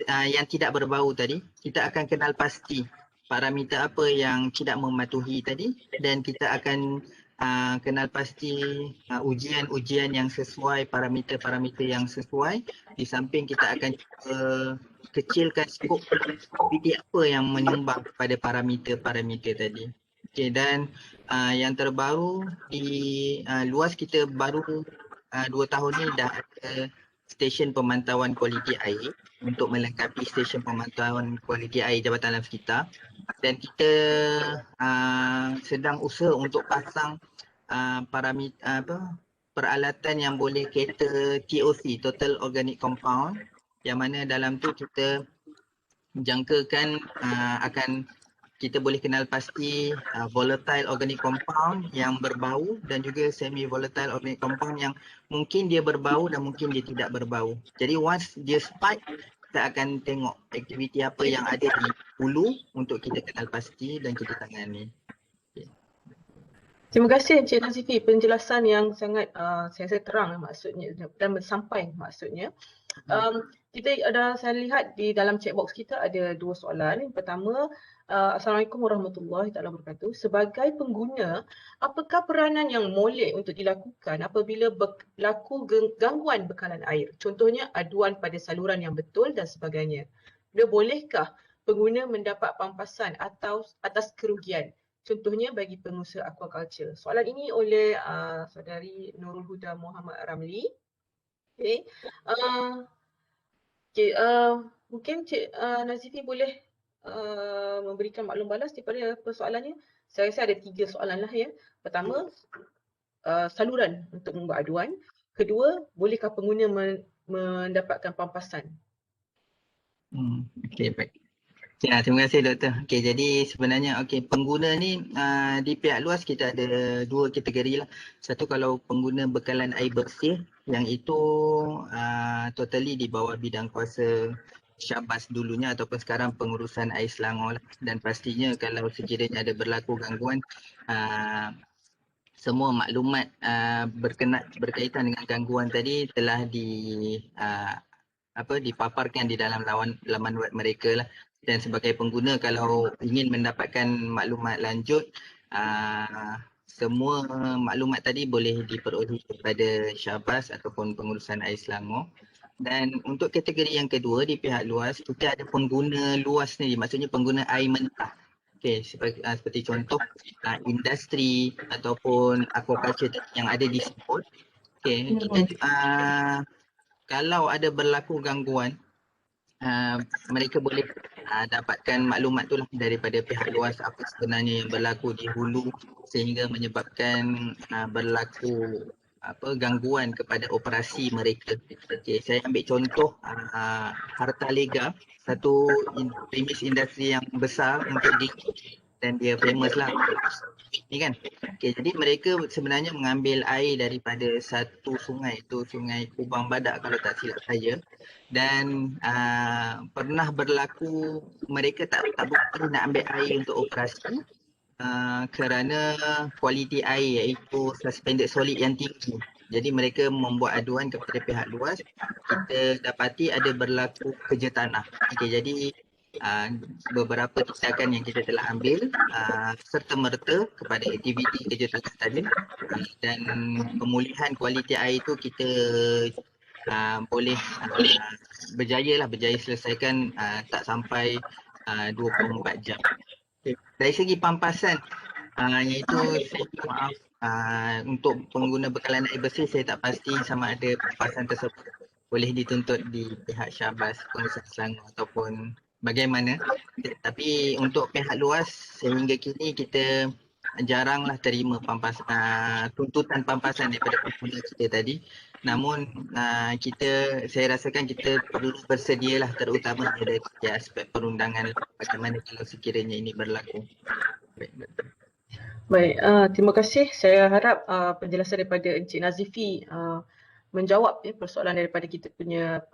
yang tidak berbau tadi, kita akan kenal pasti parameter apa yang tidak mematuhi tadi, dan kita akan kenal pasti ujian-ujian yang sesuai, parameter-parameter yang sesuai. Di samping kita akan kecilkan skop aktiviti apa yang menyumbang kepada parameter-parameter tadi. Okey, dan yang terbaru di luas kita baru 2 tahun ni dah ada stesen pemantauan kualiti air untuk melengkapi stesen pemantauan kualiti air Jabatan Alam Sekitar, dan kita sedang usaha untuk pasang peralatan yang boleh cater TOC, Total Organic Compound, yang mana dalam tu kita jangkakan akan kita boleh kenal pasti volatile organic compound yang berbau dan juga semi volatile organic compound yang mungkin dia berbau dan mungkin dia tidak berbau. Jadi once dia spike, kita akan tengok aktiviti apa yang ada di hulu untuk kita kenal pasti dan kita tangani. Terima kasih Encik Nazifi, penjelasan yang sangat saya terang maksudnya dan sampai maksudnya. Saya lihat di dalam chat box kita ada 2 soalan. Yang pertama, Assalamualaikum warahmatullahi wabarakatuh. Sebagai pengguna, apakah peranan yang molek untuk dilakukan apabila berlaku gangguan bekalan air? Contohnya aduan pada saluran yang betul dan sebagainya. Bolehkah pengguna mendapat pampasan atau atas kerugian? Contohnya bagi pengusaha aquaculture. Soalan ini oleh saudari Nurul Huda Muhammad Ramli. Okay. Mungkin Cik Nazifi boleh memberikan maklum balas daripada persoalannya. Saya rasa ada 3 soalan lah ya. Pertama, saluran untuk membuat aduan. Kedua, bolehkah pengguna mendapatkan pampasan? Okey, baik. Ya, terima kasih Doktor. Okey, jadi sebenarnya pengguna ni di pihak luas kita ada 2 kategori lah. Satu, kalau pengguna bekalan air bersih, yang itu totally di bawah bidang kuasa Syabas dulunya ataupun sekarang pengurusan air Selangor lah. Dan pastinya kalau sekiranya ada berlaku gangguan, semua maklumat berkaitan dengan gangguan tadi telah dipaparkan di dalam laman web mereka lah. Dan sebagai pengguna kalau ingin mendapatkan maklumat lanjut, semua maklumat tadi boleh diperoleh daripada Syabas ataupun pengurusan air Selangor. Dan untuk kategori yang kedua di pihak luas, kita ada pengguna luas ni, maksudnya pengguna air mentah. Okey, seperti contoh industri ataupun aquaculture yang ada di Singapura. Okey, kita kalau ada berlaku gangguan, mereka boleh dapatkan maklumat tu lah daripada pihak luas apa sebenarnya yang berlaku di hulu sehingga menyebabkan berlaku gangguan kepada operasi mereka. Okay, saya ambil contoh Hartalega, satu premis industri yang besar untuk dan dia famous lah ni kan. Okay, jadi mereka sebenarnya mengambil air daripada satu sungai, itu Sungai Kubang Badak kalau tak silap saya, dan pernah berlaku mereka tak boleh nak ambil air untuk operasi kerana kualiti air iaitu suspended solid yang tinggi. Jadi mereka membuat aduan kepada pihak luas. Kita dapati ada berlaku kerja tanah. Okay, jadi beberapa tindakan yang kita telah ambil serta-merta kepada aktiviti kerja tanah tadi, dan pemulihan kualiti air itu kita boleh berjaya selesaikan tak sampai 24 jam. Dari segi pampasan, iaitu saya maaf untuk pengguna bekalan air bersih, saya tak pasti sama ada pampasan tersebut boleh dituntut di pihak Syabas, Pengurusan Selangor ataupun bagaimana. Tapi untuk pihak luas sehingga kini kita jaranglah terima tuntutan pampasan daripada pengguna kita tadi. Namun saya rasakan kita perlu bersedialah, terutama dari aspek perundangan bagaimana kalau sekiranya ini berlaku. Baik, terima kasih. Saya harap penjelasan daripada Encik Nazifi menjawab persoalan daripada kita punya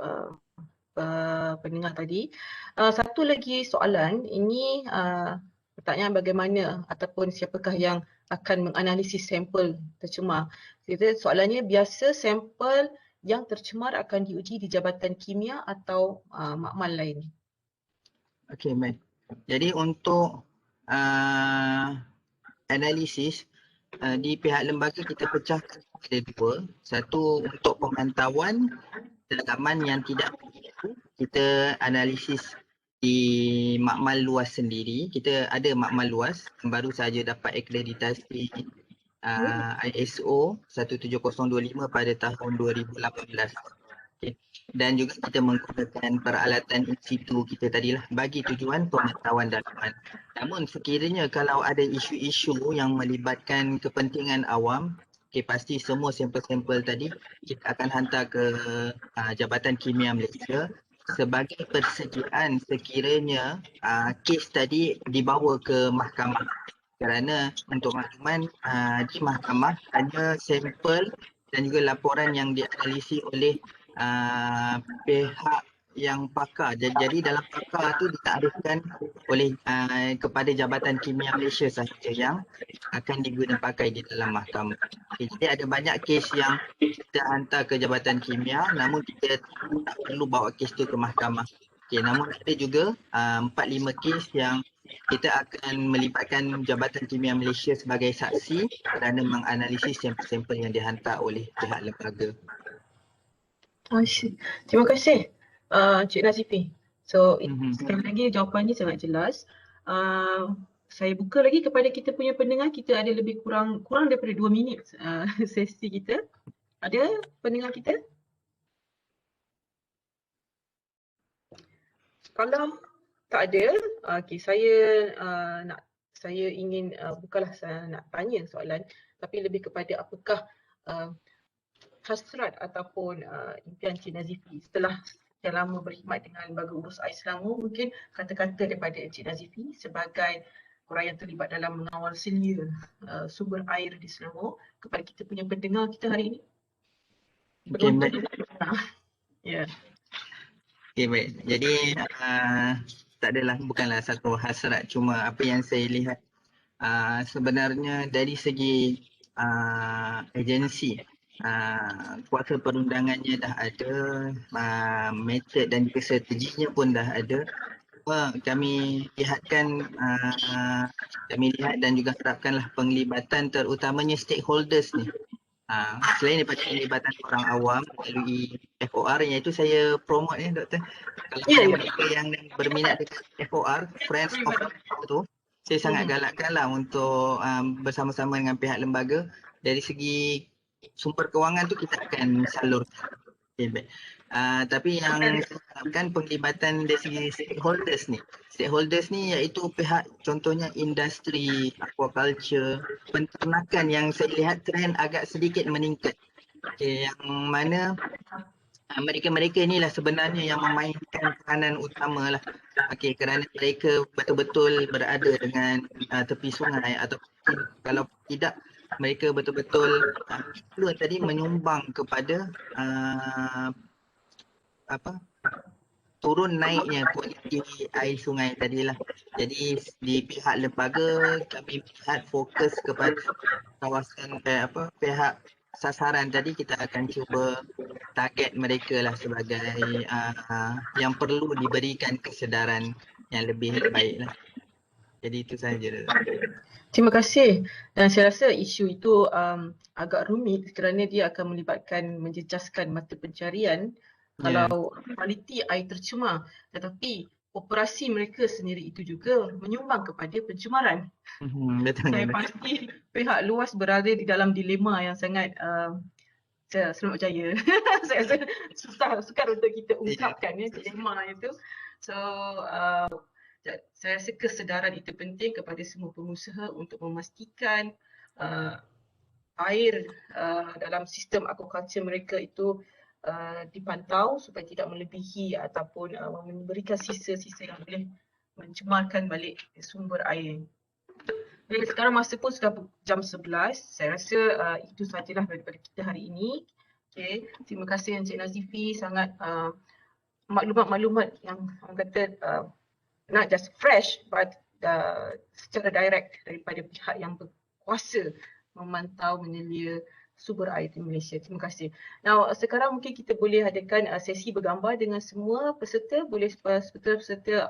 pendengar tadi. Satu lagi soalan, ini pertanyaan bagaimana ataupun siapakah yang akan menganalisis sampel tercemar. Kita soalannya biasa sampel yang tercemar akan diuji di Jabatan Kimia atau makmal lain. Okey, baik. Jadi untuk analisis di pihak lembaga kita pecahkan ada dua. Satu untuk pemantauan dalaman yang tidak begitu, kita analisis di makmal luas sendiri. Kita ada makmal luas yang baru saja dapat akreditasi ISO 17025 pada tahun 2018. Okay. Dan juga kita menggunakan peralatan in situ kita tadilah bagi tujuan pemantauan dalaman. Namun sekiranya kalau ada isu-isu yang melibatkan kepentingan awam, pasti semua sampel-sampel tadi kita akan hantar ke Jabatan Kimia Malaysia sebagai persediaan sekiranya kes tadi dibawa ke mahkamah. Kerana untuk makluman di mahkamah hanya sampel dan juga laporan yang dianalisis oleh pihak yang pakar. Jadi dalam pakar tu ditarifkan oleh kepada Jabatan Kimia Malaysia sahaja yang akan digunakan pakai di dalam mahkamah. Jadi ada banyak kes yang kita hantar ke Jabatan Kimia namun kita tak perlu bawa kes tu ke mahkamah. Namun ada juga 4-5 kes yang kita akan melibatkan Jabatan Kimia Malaysia sebagai saksi kerana menganalisis sampel-sampel yang dihantar oleh pihak lembaga. Terima kasih Cik Nazifi. So sekali lagi jawapannya sangat jelas. Saya buka lagi kepada kita punya pendengar. Kita ada lebih kurang daripada 2 minit sesi kita. Ada pendengar kita? Kalau tak ada, saya ingin bukanlah saya nak tanya soalan, tapi lebih kepada apakah hasrat ataupun impian Cik Nazifi setelah sekian lama berkhidmat dengan Lembaga Urus Air Selangor, mungkin kata-kata daripada Cik Nazifi sebagai orang yang terlibat dalam mengawal selia sumber air di Selangor kepada kita punya pendengar kita hari ini. Okay, baik. Ya. Okay, baik. Jadi tak adalah, bukanlah satu hasrat, cuma apa yang saya lihat sebenarnya dari segi agensi kuasa perundangannya dah ada, metod dan juga strateginya pun dah ada. Kami lihat dan juga harapkanlah penglibatan terutamanya stakeholders ni. Selain daripada penglibatan orang awam melalui FOR, iaitu saya promote Doktor. Kalau ada mereka yang berminat dengan FOR, Friends of tu, saya sangat galakkanlah untuk bersama-sama dengan pihak lembaga. Dari segi sumber kewangan tu kita akan salurkan. Okay, baik. Tapi yang saya harapkan penglibatan dari segi stakeholders ni. Stakeholders ni iaitu pihak contohnya industri, aquaculture, penternakan yang saya lihat trend agak sedikit meningkat. Okay, yang mana mereka-mereka inilah sebenarnya yang memainkan peranan utama lah. Okay, kerana mereka betul-betul berada dengan tepi sungai atau kalau tidak mereka betul-betul tadi menyumbang kepada turun naiknya kualiti air sungai tadilah. Jadi di pihak lembaga kami melihat fokus kepada kawasan pihak sasaran tadi, kita akan cuba target mereka lah sebagai yang perlu diberikan kesedaran yang lebih baik lah. Jadi itu sahaja. Terima kasih. Dan saya rasa isu itu agak rumit kerana dia akan melibatkan menjejaskan mata pencarian kalau kualiti air tercemar, tetapi operasi mereka sendiri itu juga menyumbang kepada pencemaran. Betul. Saya pasti pihak luas berada di dalam dilema yang sangat selamat berjaya. Saya rasa sukar untuk kita ungkapkan dilema itu. So saya rasa kesedaran itu penting kepada semua pengusaha untuk memastikan air dalam sistem aquaculture mereka itu dipantau supaya tidak melebihi ataupun memberikan sisa-sisa yang boleh mencemarkan balik sumber air. Jadi sekarang masa pun sudah jam 11. Saya rasa itu sahajalah daripada kita hari ini. Okay. Terima kasih Encik Nazifi, sangat maklumat-maklumat yang orang kata not just fresh but secara direct daripada pihak yang berkuasa memantau menelia sumber air di Malaysia. Terima kasih. Now, sekarang mungkin kita boleh adakan sesi bergambar dengan semua peserta. Boleh peserta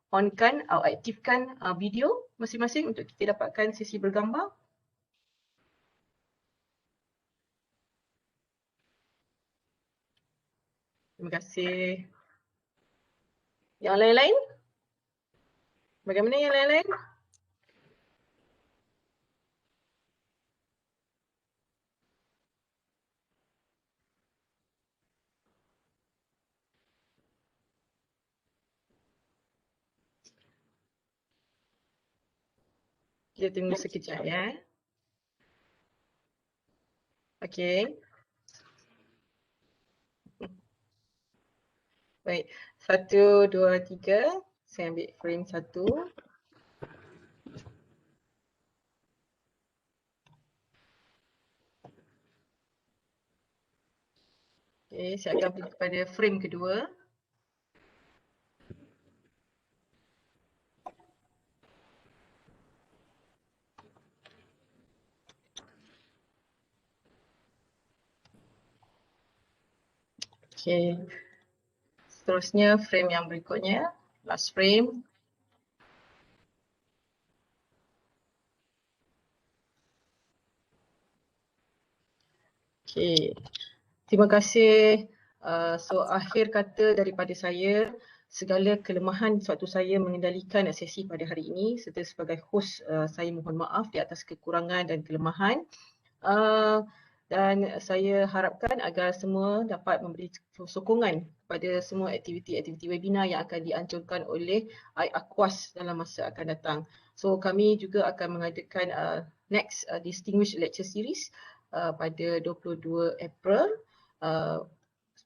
onkan atau aktifkan video masing-masing untuk kita dapatkan sesi bergambar. Terima kasih. Yang lain-lain? Bagaimana yang lain-lain? Kita tunggu sekejap ya. Okey. Baik. 1, 2, 3. Saya ambil frame 1. Okey, saya akan pergi kepada frame kedua. Okey. Seterusnya frame yang berikutnya, last frame. Okey. Terima kasih. So akhir kata daripada saya, segala kelemahan sewaktu saya mengendalikan sesi pada hari ini serta sebagai host, saya mohon maaf di atas kekurangan dan kelemahan. Dan saya harapkan agar semua dapat memberi sokongan kepada semua aktiviti-aktiviti webinar yang akan dianjurkan oleh Aquas dalam masa akan datang. So kami juga akan mengadakan next Distinguished Lecture Series pada 22 April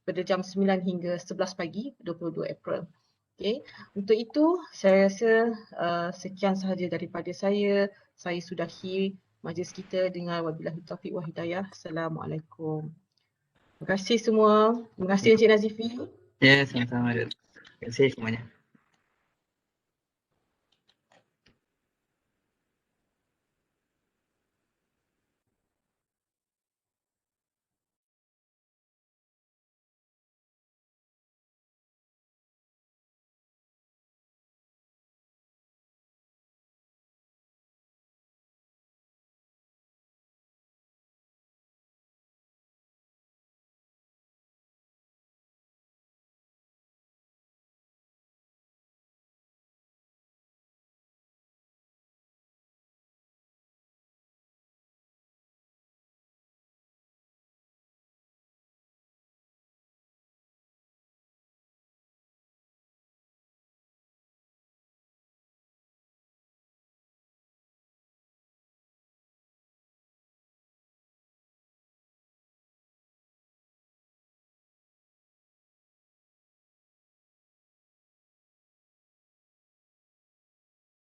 pada jam 9 hingga 11 pagi 22 April. Okay. Untuk itu saya rasa sekian sahaja daripada saya. Saya sudahi majlis kita dengan wabillahi taufiq wa hidayah. Assalamualaikum. Terima kasih semua. Terima kasih Encik Nazifi. Ya, sama-sama. Terima kasih semuanya.